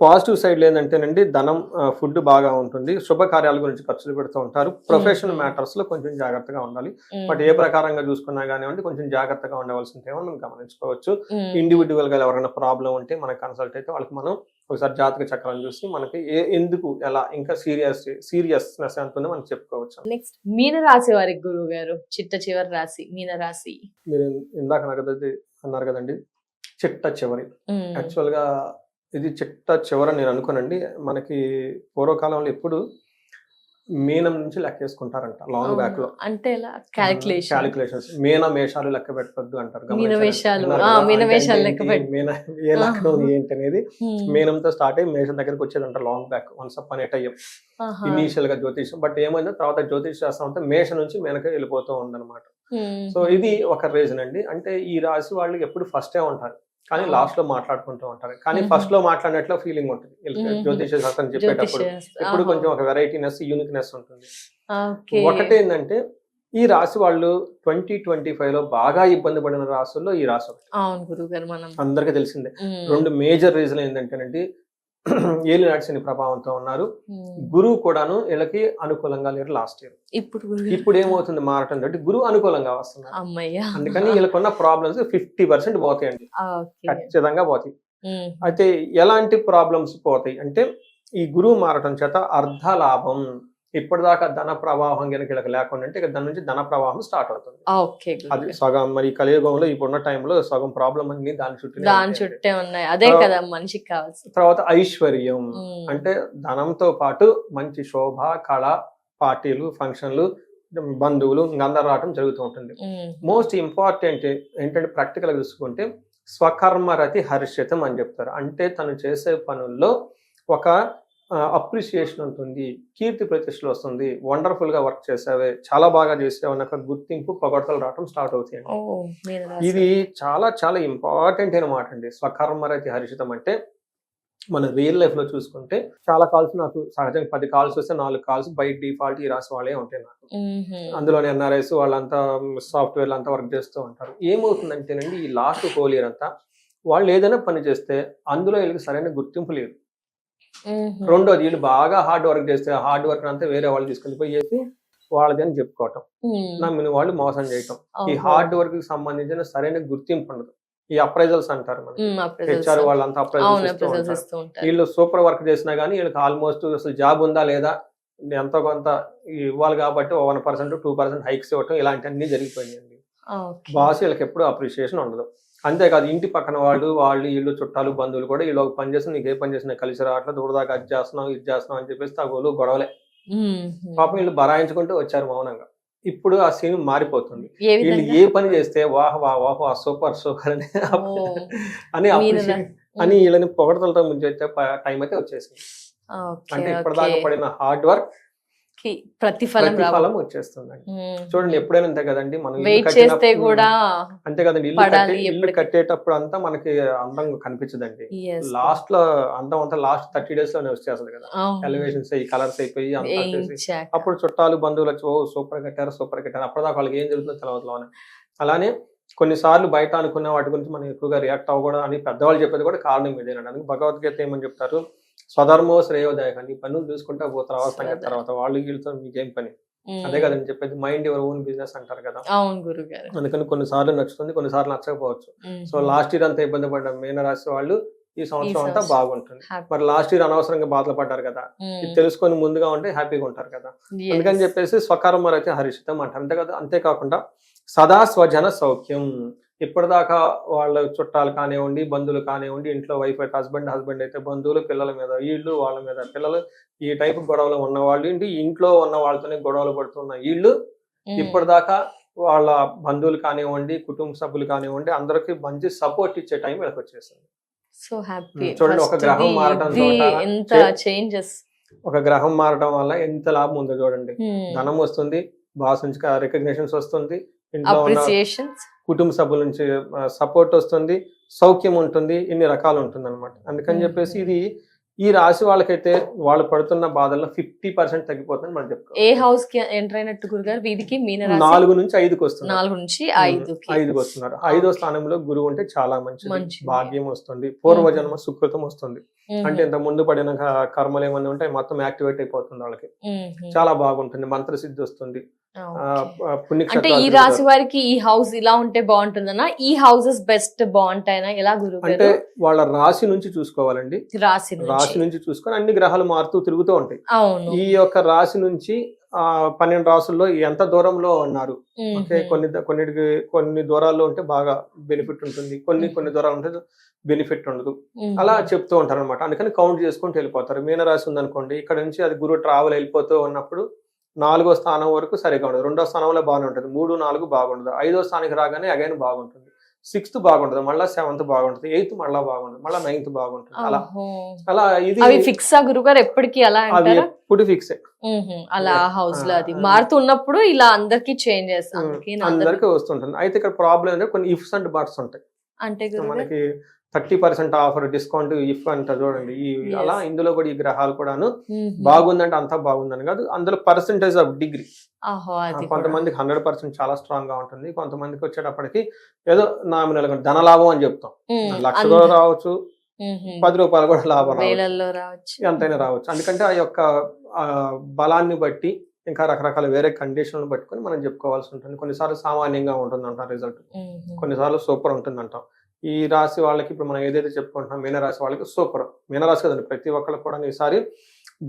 పాజిటివ్ సైడ్ ఏంటంటేనండి, ధనం ఫుడ్ బాగా ఉంటుంది, శుభకార్యాల గురించి ఖర్చులు పెడుతూ ఉంటారు. ప్రొఫెషనల్ మ్యాటర్స్ లో కొంచెం జాగ్రత్తగా ఉండాలి. బట్ ఏ ప్రకారంగా చూసుకున్నా కానివ్వండి కొంచెం జాగ్రత్తగా ఉండవలసిందేమో మనం గమనించుకోవచ్చు. ఇండివిజువల్ గా ఎవరైనా ప్రాబ్లం ఉంటే మనకి కన్సల్ట్ అయితే వాళ్ళకి మనం ఒకసారి జాతక చక్రాలను చూసి మనకి ఎందుకు ఎలా ఇంకా సీరియస్నెస్ ఎంత ఉందో మనం చెప్పుకోవచ్చు. నెక్స్ట్ మీన రాశి వారికి గురువు గారు, చిట్ట చివరి రాశి మీన రాశి. మీరు ఇందాక అన్నారు కదండి చిట్ట చివరి. యాక్చువల్ గా ఇది చిట్ట చివరని నేను అనుకోనండి. మనకి పూర్వకాలంలో ఎప్పుడు మీనం నుంచి లెక్కేసుకుంటారంట లాంగ్ బ్యాక్ లో. అంటే క్యాలిక్యులేషన్స్ మేషాలు లెక్క పెట్టద్దు అంటారు. ఏ లెక్కనం ఏంటి అనేది మీనంతో స్టార్ట్ అయ్యి మేషం దగ్గరకు వచ్చేదంట long back once upon a time initial గా జ్యోతిషం. బట్ ఏమైందో తర్వాత జ్యోతిష శాస్త్రం అంతా మేష నుంచి మేనకే వెళ్ళిపోతూ ఉందన్నమాట. సో ఇది ఒక రీజన్ అండి. అంటే ఈ రాశి వాళ్ళు ఎప్పుడు ఫస్టే ఉంటారు కానీ లాస్ట్ లో మాట్లాడుకుంటూ ఉంటారు. కానీ ఫస్ట్ లో మాట్లాడినట్లు ఫీలింగ్ ఉంటుంది జ్యోతిష శాస్త్రం చెప్పేటప్పుడు. ఎప్పుడు కొంచెం ఒక వెరైటీనెస్ యూనిక్నెస్ ఉంటుంది. ఒకటి ఏంటంటే ఈ రాశి వాళ్ళు 2025 లో బాగా ఇబ్బంది పడిన రాశుల్లో ఈ రాశి ఒకటి. అందరికీ తెలిసిందే. రెండు మేజర్ రీజన్ ఏంటంటేనండి, ఏలినాటి శని ప్రభావంతో ఉన్నారు. గురువు కూడాను వీళ్ళకి అనుకూలంగా లేరు లాస్ట్ ఇయర్. ఇప్పుడు ఏమవుతుంది మారటం తోటి గురువు అనుకూలంగా వస్తున్నారు. అందుకని వీళ్ళకున్న ప్రాబ్లమ్స్ 50% పోతాయండి, ఖచ్చితంగా పోతాయి. అయితే ఎలాంటి ప్రాబ్లమ్స్ పోతాయి అంటే ఈ గురువు మారటం చేత అర్ధ లాభం. ఇప్పటిదాకా ధన ప్రవాహం కనుక వీళ్ళకి లేకుండా అంటే దాని నుంచి ధన ప్రవాహం స్టార్ట్ అవుతుంది. అది సగం మరి కలియుగంలో ఇప్పుడున్న టైంలో సగం ప్రాబ్లం అన్ని దాని చుట్టే ఉన్నాయి. అదే కదా మనిషికి కావాల్సింది. తర్వాత ఐశ్వర్యం అంటే ధనంతో పాటు మంచి శోభ, కళ, పార్టీలు, ఫంక్షన్లు, బంధువులు అందరూ రావడం జరుగుతూ ఉంటుంది. మోస్ట్ ఇంపార్టెంట్ ఏంటంటే ప్రాక్టికల్ గా చూసుకుంటే స్వకర్మరతి హర్షితం అని చెప్తారు. అంటే తను చేసే పనుల్లో ఒక అప్రిసియేషన్ ఉంటుంది, కీర్తి ప్రతిష్టలు వస్తుంది, వండర్ఫుల్ గా వర్క్ చేసావే, చాలా బాగా చేసావు అన్న గుర్తింపు పొగడ్తలు రావడం స్టార్ట్ అవుతాయి. ఇది చాలా చాలా ఇంపార్టెంట్ అయిన మాట అండి. స్వకర్మరతి హర్షితం అంటే మన రియల్ లైఫ్ లో చూసుకుంటే చాలా కాల్స్ నాకు సహజంగా 10 కాల్స్ వస్తే 4 కాల్స్ బై డిఫాల్ట్ ఈ రాసి వాళ్ళే ఉంటాయి నాకు. అందులోని ఎన్ఆర్ఐస్ వాళ్ళంతా సాఫ్ట్వేర్ అంతా వర్క్ చేస్తూ ఉంటారు. ఏమవుతుందంటేనండి ఈ లాస్ట్ హోల్ ఇయర్ అంతా వాళ్ళు ఏదైనా పని చేస్తే అందులో వీళ్ళకి సరైన గుర్తింపు లేదు. రెండోది వీళ్ళు బాగా హార్డ్ వర్క్ చేస్తే హార్డ్ వర్క్ అంతా వేరే వాళ్ళు తీసుకెళ్ళిపోయి చేసి వాళ్ళది అని చెప్పుకోవటం, నమ్మిన వాళ్ళు మోసం చేయటం. ఈ హార్డ్ వర్క్ కి సంబంధించిన సరైన గుర్తింపు ఉండదు. ఈ అప్రైజల్స్ అంటారు మనకి, హెచ్ఆర్ వాళ్ళంతా అప్రైజల్స్ ఇస్తూ ఉంటారు. వీళ్ళు సూపర్ వర్క్ చేసినా గానీ వీళ్ళకి ఆల్మోస్ట్ అసలు జాబ్ ఉందా లేదా ఎంతో కొంత ఇవ్వాలి కాబట్టి 1% 2% హైక్స్ ఇవ్వటం ఇలాంటివన్నీ జరిగిపోయిందండి. బాస్ వీళ్ళకి ఎప్పుడు అప్రిషియేషన్ ఉండదు. అంతేకాదు ఇంటి పక్కన వాళ్ళు వీళ్ళు చుట్టాలు బంధువులు కూడా వీళ్ళు ఒక పని చేసిన నీకు ఏ పని చేసినా కలిసి రావట్లేదు, దూడదాకా అది చేస్తున్నావు ఇది చేస్తున్నావు అని చెప్పేసి తగోలు గొడవలే. పాపం వీళ్ళు బరాయించుకుంటూ వచ్చారు మౌనంగా. ఇప్పుడు ఆ సీన్ మారిపోతుంది. వీళ్ళు ఏ పని చేస్తే వాహ్ వాహ్ వాహ్ సూపర్ సూపర్ అని వీళ్ళని పొగడతలతో ముందు టైం అయితే వచ్చేసింది. అంటే ఇప్పటిదాకా పడిన హార్డ్ వర్క్ ప్రతిఫలం వచ్చేస్తుందండి. చూడండి ఎప్పుడైనా అంతే కదండి, మనం అంతే కదండి, ఇల్లు కట్టేటప్పుడు అంతా మనకి అందంగా కనిపించదండి. లాస్ట్ లో అందం అంతా లాస్ట్ 30 days లోనే వచ్చేస్తుంది కదా, ఎలివేషన్స్ అయ్యి కలర్స్ అయిపోయి అంతా వచ్చేసి అప్పుడు చుట్టాలు బంధువులు వచ్చి ఓ సూపర్ కట్టారు అప్పటిదాకా వాళ్ళకి ఏం జరుగుతుందో తెలియదు. అలానే కొన్నిసార్లు బయట అనుకున్న వాటి గురించి మనం ఎక్కువగా రియాక్ట్ అవ్వకూడదు అని పెద్దవాళ్ళు చెప్పేది కూడా కారణం ఇదేనండి. భగవద్గీత ఏమని చెప్తారు, స్వధర్మో శ్రేయోదాయక, నీ పనులు చూసుకుంటా పోతారు అవసరం తర్వాత వాళ్ళు వీళ్ళతో మీకేం పని. అదే కదండి చెప్పేది, మైండ్ యువర్ ఓన్ బిజినెస్ అంటారు కదా. అందుకని కొన్నిసార్లు నచ్చుతుంది, కొన్నిసార్లు నచ్చకపోవచ్చు. సో లాస్ట్ ఇయర్ అంతా ఇబ్బంది పడ్డాం మీనరాశి వాళ్ళు, ఈ సంవత్సరం అంతా బాగుంటుంది. మరి లాస్ట్ ఇయర్ అనవసరంగా బాధలు పడ్డారు కదా, ఇది తెలుసుకొని ముందుగా ఉంటే హ్యాపీగా ఉంటారు కదా. అందుకని చెప్పేసి స్వకర్మరతి హర్షితం అంటారు. అంతే కదా. అంతేకాకుండా సదా స్వజన సౌఖ్యం, ఇప్పటిదాకా వాళ్ళ చుట్టాలు కానివ్వండి బంధువులు కానివ్వండి, ఇంట్లో వైఫ్ అయితే హస్బెండ్ అయితే బంధువులు, పిల్లల మీద వీళ్ళు, వాళ్ళ మీద పిల్లలు, ఈ టైప్ గొడవలు ఉన్నవాళ్ళు ఏంటి, ఇంట్లో ఉన్న వాళ్ళతోనే గొడవలు పడుతున్న వీళ్ళు ఇప్పటిదాకా వాళ్ళ బంధువులు కానివ్వండి కుటుంబ సభ్యులు కానివ్వండి అందరికి మంచి సపోర్ట్ ఇచ్చే టైం వీళ్ళకి వచ్చేసింది. So happy. చూడండి ఒక గ్రహం మారడం వల్ల ఎంత లాభం ఉందో చూడండి. ధనం వస్తుంది, బాస్ నుంచి రికగ్నిషన్స్ వస్తుంది, ఇంట్లో కుటుంబ సభ్యుల నుంచి సపోర్ట్ వస్తుంది, సౌఖ్యం ఉంటుంది, ఇన్ని రకాలు ఉంటుంది అనమాట. అందుకని చెప్పేసి ఇది ఈ రాశి వాళ్ళకైతే వాళ్ళు పడుతున్న బాధల్లో 50% తగ్గిపోతుంది మనం చెప్పుకోవాలి. ఏ హౌస్ కి ఎంటర్ అయినట్టు గురుగారు, వీధికి 4 నుంచి 5కి వస్తున్నారు. 4 నుంచి 5కి వస్తున్నారు. 5వ స్థానంలో గురువు ఉంటే చాలా మంచిది, భాగ్యం వస్తుంది, పూర్వజన్మ సుకృతం వస్తుంది. అంటే ఇంత ముందు పడిన కర్మలు ఏమన్నా ఉంటాయి మొత్తం యాక్టివేట్ అయిపోతుంది వాళ్ళకి, చాలా బాగుంటుంది, మంత్రసిద్ధి వస్తుంది. అంటే ఈ రాశి వారికి ఈ హౌస్ ఇలా ఉంటే బాగుంటుందన్నా, ఈ హౌసెస్ బెస్ట్ బాగుంటాయనా, ఎలా గురువు? అంటే వాళ్ళ రాశి నుంచి చూసుకోవాలండి, రాశి నుంచి చూసుకొని అన్ని గ్రహాలు మారుతూ తిరుగుతూ ఉంటాయి. ఈ యొక్క రాశి నుంచి 12 రాసుల్లో ఎంత దూరంలో ఉన్నారు, ఓకే, కొన్ని దూరాల్లో ఉంటే బాగా బెనిఫిట్ ఉంటుంది, కొన్ని దూరాలు ఉంటే బెనిఫిట్ ఉండదు, అలా చెప్తూ ఉంటారు అనమాట. అందుకని కౌంట్ చేసుకుంటూ వెళ్ళిపోతారు. మీనరాశి ఉందనుకోండి, ఇక్కడ నుంచి అది గురువు ట్రావెల్ వెళ్ళిపోతూ ఉన్నప్పుడు 4వ స్థానం వరకు సరిగా ఉండదు, 2వ స్థానంలో బాగానే ఉంటుంది, 3, 4 బాగుండదు, 5వ స్థానానికి రాగానే అగైన్ బాగుంటుంది, 6th బాగుంటుంది, మళ్ళీ 7th బాగుంటుంది, 8th మళ్ళీ బాగుంటుంది, మళ్ళీ 9th బాగుంటుంది. అలా ఇది ఫిక్స్ గురుగారు ఎప్పటికీ అలా ఎప్పుడు ఫిక్స్ అలా హౌస్ లో అది మారుతున్నప్పుడు ఇలా అందరికి చేంజెస్ అందరికి వస్తుంటుంది. అయితే ఇక్కడ ప్రాబ్లం అంటే కొన్ని ఇఫ్స్ అండ్ బట్స్ ఉంటాయి. అంటే మనకి 30% ఆఫర్ డిస్కౌంట్ ఇఫ్ అంట చూడండి, అలా ఇందులో కూడా ఈ గ్రహాలు కూడాను బాగుందంటే అంతా బాగుందని కాదు, అందులో పర్సెంటేజ్ ఆఫ్ డిగ్రీ కొంతమందికి 100% చాలా స్ట్రాంగ్ గా ఉంటుంది, కొంతమందికి వచ్చేటప్పటికి ఏదో నామినల్ గా ధనలాభం అని చెప్తాం, లక్షలో రావచ్చు, 10 రూపాయలు కూడా లాభం రావచ్చు, ఎంతైనా రావచ్చు. అందుకంటే ఆ యొక్క బలాన్ని బట్టి ఇంకా రకరకాల వేరే కండిషన్లు పట్టుకొని మనం చెప్పుకోవాల్సి ఉంటుంది. కొన్నిసార్లు సామాన్యంగా ఉంటుంది అంటాం రిజల్ట్, కొన్నిసార్లు సూపర్ ఉంటుంది అంటాం. ఈ రాశి వాళ్ళకి ఇప్పుడు మనం ఏదైతే చెప్పుకుంటున్నాం మీనరాశి వాళ్ళకి సూపర్, మీనరాశి కదండి ప్రతి ఒక్కరికి కూడా ఈసారి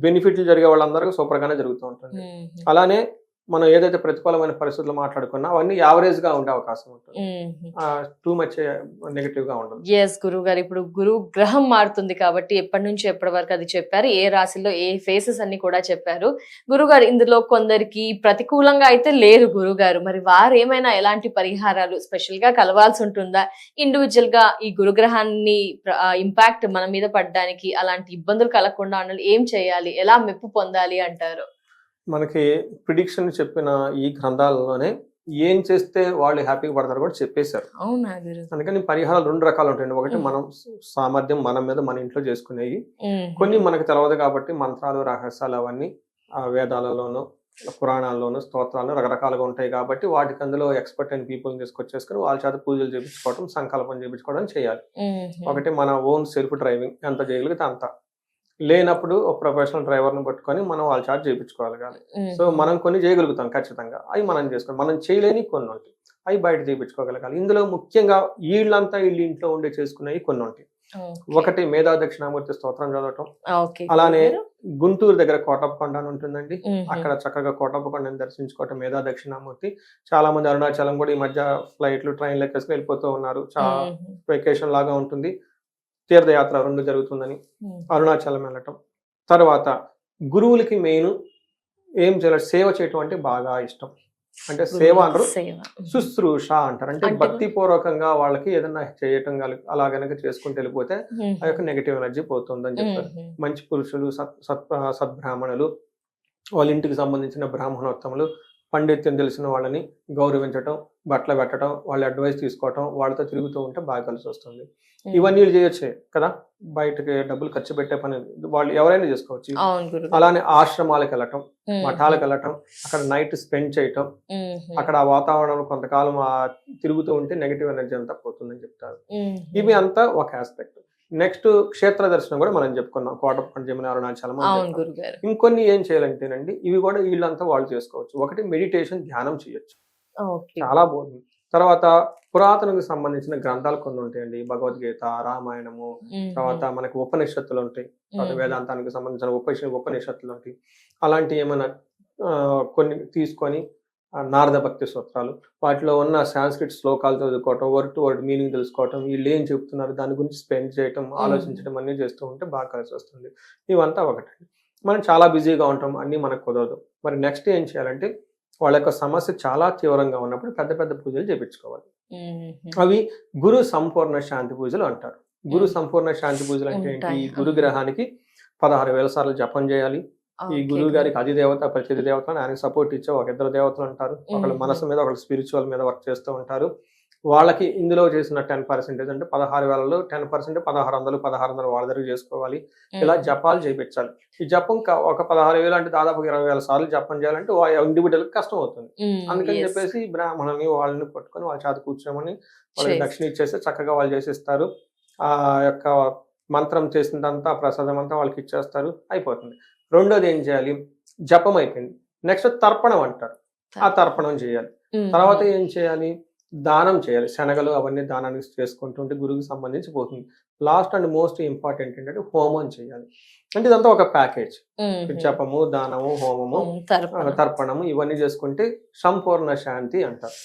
బెనిఫిట్లు జరిగే వాళ్ళందరికీ సూపర్ గానే జరుగుతూ ఉంటుంది. అలానే మనం ఏదైతే ప్రతికూలమైన పరిస్థితులు మాట్లాడుకున్నా అవన్నీ యావరేజ్ గా ఉండే అవకాశం ఉంటుంది. టూ మచ్ నెగటివ్ గా ఉండదు. ఎస్ గురువు గారు, ఇప్పుడు గురు గ్రహం మారుతుంది కాబట్టి ఎప్పటి నుంచి ఎప్పటి వరకు అది చెప్పారు, ఏ రాశిలో ఏ ఫేసెస్ అన్ని కూడా చెప్పారు. గురుగారు, ఇందులో కొందరికి ప్రతికూలంగా అయితే లేరు గురుగారు, మరి వారు ఏమైనా ఎలాంటి పరిహారాలు స్పెషల్ గా కలవాల్సి ఉంటుందా? ఇండివిజువల్ గా ఈ గురుగ్రహాన్ని ఇంపాక్ట్ మన మీద పడడానికి, అలాంటి ఇబ్బందులు కలగకుండా ఉండాలి, ఏం చేయాలి, ఎలా మెప్పు పొందాలి అంటారు? మనకి ప్రిడిక్షన్ చెప్పిన ఈ గ్రంథాలలోనే ఏం చేస్తే వాళ్ళు హ్యాపీగా పడతారు కూడా చెప్పేశారు. అవునా గురు? అందుకని పరిహారాలు 2 రకాలు ఉంటాయండి. ఒకటి మనం సామర్థ్యం మన మీద మన ఇంట్లో చేసుకునేవి, కొన్ని మనకు తెలవదు కాబట్టి మంత్రాలు రహస్యాలు అవన్నీ వేదాలలోనూ పురాణాల్లోనూ స్తోత్రాలు రకరకాలుగా ఉంటాయి కాబట్టి వాటికి అందులో ఎక్స్పర్ట్ అయిన పీపుల్ తీసుకొచ్చేసుకుని వాళ్ళ చేత పూజలు చేయించుకోవడం, సంకల్పం చేయించుకోవడం చేయాలి. ఒకటి మన ఓన్ సెల్ఫ్ డ్రైవింగ్ ఎంత చేయగలిగితే అంత, లేనప్పుడు ఒక ప్రొఫెషనల్ డ్రైవర్ని పట్టుకొని మనం వాళ్ళ చార్జ్ చేయించుకోగలగాలి. సో మనం కొన్ని చేయగలుగుతాం ఖచ్చితంగా, అవి మనం చేసుకోవాలి. మనం చేయలేని కొన్ని ఉంటాయి, అవి బయట చేయించుకోగలగాలి. ఇందులో ముఖ్యంగా వీళ్ళంతా వీళ్ళు ఇంట్లో ఉండి చేసుకునేవి కొన్ని ఉంటాయి. ఒకటి మేధా దక్షిణామూర్తి స్తోత్రం చదవటం, అలానే గుంటూరు దగ్గర కోటప్పకొండ అని ఉంటుందండి, అక్కడ చక్కగా కోటప్పకొండని దర్శించుకోవటం మేధా దక్షిణామూర్తి. చాలా మంది అరుణాచలం కూడా ఈ మధ్య ఫ్లైట్లు ట్రైన్లు ఎక్కేసుకుని వెళ్ళిపోతూ ఉన్నారు, చాలా వెకేషన్ లాగా ఉంటుంది. తీర్థయాత్ర 2 జరుగుతుందని అరుణాచలం వెళ్ళటం. తర్వాత గురువులకి మెయిన్ ఏం చేయాలి, సేవ చేయటం అంటే బాగా ఇష్టం. అంటే సేవ అంటారు, శుశ్రూష అంటారు. అంటే భక్తి పూర్వకంగా వాళ్ళకి ఏదైనా చేయటం అలా గనక చేసుకుంటూ వెళ్ళిపోతే ఆ యొక్క నెగిటివ్ ఎనర్జీ పోతుందని చెప్తారు. మంచి పురుషులు, సద్బ్రాహ్మణులు, వాళ్ళ ఇంటికి సంబంధించిన బ్రాహ్మణోత్తములు, పండిత్యం తెలిసిన వాళ్ళని గౌరవించటం, బట్టలు పెట్టడం, వాళ్ళ అడ్వైస్ తీసుకోవటం, వాళ్ళతో తిరుగుతూ ఉంటే బాగా కలిసి వస్తుంది. ఇవన్నీ చేయొచ్చే కదా, బయటకి డబ్బులు ఖర్చు పెట్టే పని వాళ్ళు ఎవరైనా చేసుకోవచ్చు. అలానే ఆశ్రమాలకు వెళ్ళటం, మఠాలకు వెళ్ళటం, అక్కడ నైట్ స్పెండ్ చేయటం, అక్కడ ఆ వాతావరణం కొంతకాలం తిరుగుతూ ఉంటే నెగిటివ్ ఎనర్జీ అంతా పోతుందని చెప్తారు. ఇవి అంతా ఒక ఆస్పెక్ట్. నెక్స్ట్ క్షేత్ర దర్శనం కూడా మనం చెప్పుకున్నాం, కోటప్పకొండ, జమున, అరుణాచలం. ఇంకొన్ని ఏం చేయాలంటేనండి, ఇవి కూడా వీళ్ళంతా వాళ్ళు చేసుకోవచ్చు. ఒకటి మెడిటేషన్, ధ్యానం చేయొచ్చు, చాలా బాగుంది. తర్వాత పురాతనకు సంబంధించిన గ్రంథాలు కొన్ని ఉంటాయండి, భగవద్గీత, రామాయణము, తర్వాత మనకి ఉపనిషత్తులు ఉంటాయి, తర్వాత వేదాంతానికి సంబంధించిన ఉపనిషత్తులు ఉంటాయి. అలాంటి ఏమైనా కొన్ని తీసుకొని నారద భక్తి సూత్రాలు, వాటిలో ఉన్న సాంస్క్రిట్ శ్లోకాలు చదువుకోవటం, వర్డ్ టు వర్డ్ మీనింగ్ తెలుసుకోవటం, వీళ్ళు ఏం చెప్తున్నారు దాని గురించి స్పెండ్ చేయటం, ఆలోచించడం అన్నీ చేస్తూ ఉంటే బాగా కలిసి వస్తుంది. ఇవంతా ఒకటి. మనం చాలా బిజీగా ఉంటాం, అన్నీ మనకు కుదరదు. మరి నెక్స్ట్ ఏం చేయాలంటే వాళ్ళ యొక్క సమస్య చాలా తీవ్రంగా ఉన్నప్పుడు పెద్ద పెద్ద పూజలు చేయించుకోవాలి. అవి గురు సంపూర్ణ శాంతి పూజలు అంటారు. గురు సంపూర్ణ శాంతి పూజలు అంటే ఏంటి, గురు గ్రహానికి 16,000 సార్లు జపం చేయాలి. ఈ గురువు గారికి అధిదేవత, ప్రతి దేవత, ఆయనకి సపోర్ట్ ఇచ్చే 1-2 దేవతలు ఉంటారు. ఒకళ్ళు మనసు మీద, ఒకళ్ళు స్పిరిచువల్ మీద వర్క్ చేస్తూ ఉంటారు. వాళ్ళకి ఇందులో చేసిన 10% అంటే 16,000లో 10% 1,600 వాళ్ళ దగ్గర చేసుకోవాలి. ఇలా జపాలు చేయించాలి. ఈ జపం ఒక 16,000 అంటే దాదాపు 20,000 సార్లు జపం చేయాలంటే ఇండివిజువల్ కష్టం అవుతుంది. అందుకని చెప్పేసి బ్రాహ్మణుని వాళ్ళని పట్టుకొని వాళ్ళ చేత కూర్చోమని వాళ్ళకి దక్షిణ ఇచ్చేస్తే చక్కగా వాళ్ళు చేసిస్తారు. ఆ యొక్క మంత్రం చేసినంతా ప్రసాదం అంతా వాళ్ళకి ఇచ్చేస్తారు, అయిపోతుంది. రెండోది ఏం చేయాలి, జపం అయిపోయింది, నెక్స్ట్ తర్పణం అంటారు, ఆ తర్పణం చేయాలి. తర్వాత ఏం చేయాలి, దానం చేయాలి. శనగలు అవన్నీ దానానికి చేసుకుంటుంటే గురువుకి సంబంధించి పోతుంది. లాస్ట్ అండ్ మోస్ట్ ఇంపార్టెంట్ ఏంటంటే హోమం చేయాలి. అంటే ఇదంతా ఒక ప్యాకేజ్, జపము, దానము, హోమము, తర్పణము, ఇవన్నీ చేసుకుంటే సంపూర్ణ శాంతి అంటారు.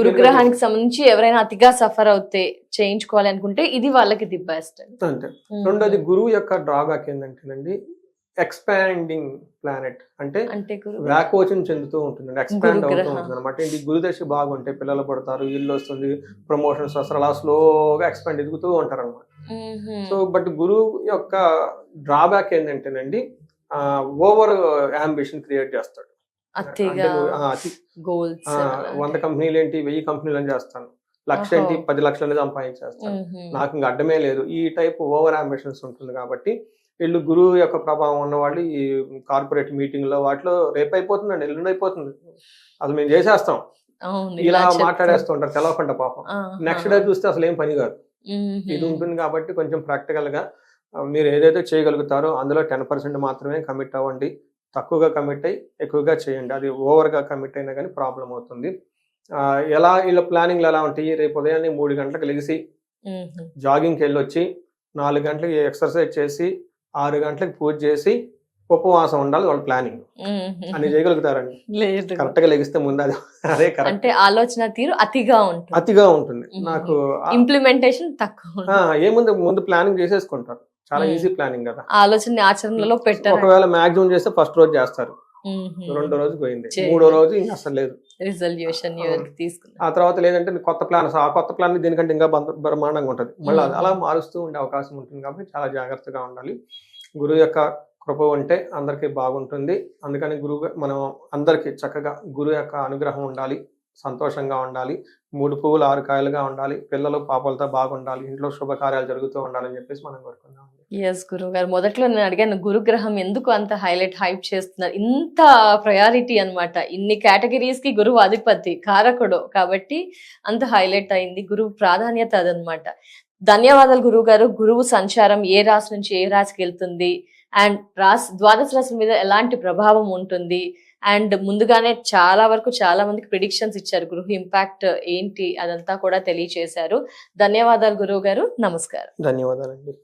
గురుగ్రహానికి సంబంధించి ఎవరైనా అతిగా సఫర్ అవుతే చేయించుకోవాలి అనుకుంటే ఇది వాళ్ళకి ది బెస్ట్ అంతే. రెండోది గురువు యొక్క డ్రాబ్యాక్ ఏంటంటేనండి, ఎక్స్పాండింగ్ ప్లానెట్ అంటే వ్యాకోచం చెందుతూ ఉంటుంది, ఎక్స్పాండ్ అవుతూ ఉంటుంది అనమాట. ఇది గురుదశ బాగుంటే పిల్లలు పడతారు, ఇల్లు వస్తుంది, ప్రమోషన్స్ వస్తారు, అలా స్లోగా ఎక్స్పాండ్ ఎదుగుతూ ఉంటారు అనమాట. సో బట్ గురువు యొక్క డ్రాబ్యాక్ ఏంటంటేనండి, ఓవర్ అంబిషన్ క్రియేట్ చేస్తాడు. 100 కంపెనీలు ఏంటి, 1000 కంపెనీలు అని చేస్తాను, లక్ష ఏంటి, 10 లక్షలని సంపాదించేస్తాను, నాకు ఇంకా అడ్డమే లేదు, ఈ టైప్ ఓవర్ అంబిషన్స్ ఉంటుంది. కాబట్టి వీళ్ళు గురువు యొక్క ప్రభావం ఉన్నవాళ్ళు ఈ కార్పొరేట్ మీటింగ్ లో వాటిలో రేపు అయిపోతుందండి, ఎల్లుండి అయిపోతుంది, అసలు మేము చేసేస్తాం, ఇలా మాట్లాడేస్తూ ఉంటారు తెలవకుండా పాపం. నెక్స్ట్ డే చూస్తే అసలు ఏం పని కాదు. ఇది ఉంటుంది కాబట్టి కొంచెం ప్రాక్టికల్ గా మీరు ఏదైతే చేయగలుగుతారో అందులో 10% మాత్రమే కమిట్ అవ్వండి. తక్కువగా కమిట్ అయ్యి ఎక్కువగా చేయండి. అది ఓవర్ గా కమిట్ అయినా కానీ ప్రాబ్లం అవుతుంది. ఎలా వీళ్ళ ప్లానింగ్లు ఎలా ఉంటాయి, రేపు ఉదయాన్నే 3 గంటలకు లెగిసి జాగింగ్కి వెళ్ళి వచ్చి 4 గంటలకి ఎక్సర్సైజ్ చేసి 6 గంటలకు పూజ చేసి ఉపవాసం ఉండాలి, వాళ్ళ ప్లానింగ్ అని చేయగలుగుతారండి. లేదు కరెక్ట్ గా లెగిస్తే ముందు అదే కరెక్ట్. అంటే ఆలోచన తీరు అతిగా ఉంటుంది. నాకు ఇంప్లిమెంటేషన్ తక్కువ. ముందు ప్లానింగ్ చేసేసుకుంటారు. చాలా ఈజీ ప్లానింగ్ కదా. ఆలోచన ఆచరణలో పెట్టారు. ఒకవేళ మాక్సిమం చేస్తే ఫస్ట్ రోజు చేస్తారు, రెండో రోజు పోయింది, మూడో రోజు ఇంకా అసలు లేదు రిజల్యూషన్ తీసుకున్నారు. ఆ తర్వాత లేదంటే కొత్త ప్లాన్, ఆ కొత్త ప్లాన్ దీనికంటే ఇంకా బ్రహ్మాండంగా ఉంటుంది. మళ్ళీ అలా మారుస్తూ ఉండే అవకాశం ఉంటుంది. కాబట్టి చాలా జాగ్రత్తగా ఉండాలి. గురువు యొక్క కృప ఉంటే అందరికీ బాగుంటుంది. అందుకని మనం అందరికీ చక్కగా గురువు యొక్క అనుగ్రహం ఉండాలి, సంతోషంగా ఉండాలి, 3 పువ్వులు 6 కాయలుగా ఉండాలి, పిల్లలు పాపలతో బాగుండాలి, ఇంట్లో శుభకార్యాలు జరుగుతూ ఉండాలని చెప్పేసి మనం కోరుకుందాం. ఎస్ గురువు గారు, మొదట్లో నేను అడిగాను గురుగ్రహం ఎందుకు అంత హైప్ చేస్తున్నారు, ఇంత ప్రయారిటీ అన్నమాట. ఇన్ని కేటగిరీస్ కి గురువు అధిపతి కారకుడు కాబట్టి అంత హైలైట్ అయింది. గురువు ప్రాధాన్యత అదనమాట. ధన్యవాదాలు గురువు గారు. గురువు సంచారం ఏ రాశి నుంచి ఏ రాశికి వెళ్తుంది, అండ్ ద్వాదశ రాశుల మీద ఎలాంటి ప్రభావం ఉంటుంది, అండ్ ముందుగానే చాలా వరకు చాలా మందికి ప్రిడిక్షన్స్ ఇచ్చారు. గురువు ఇంపాక్ట్ ఏంటి అదంతా కూడా తెలియచేశారు. ధన్యవాదాలు గురువు గారు. నమస్కారం. ధన్యవాదాలండి.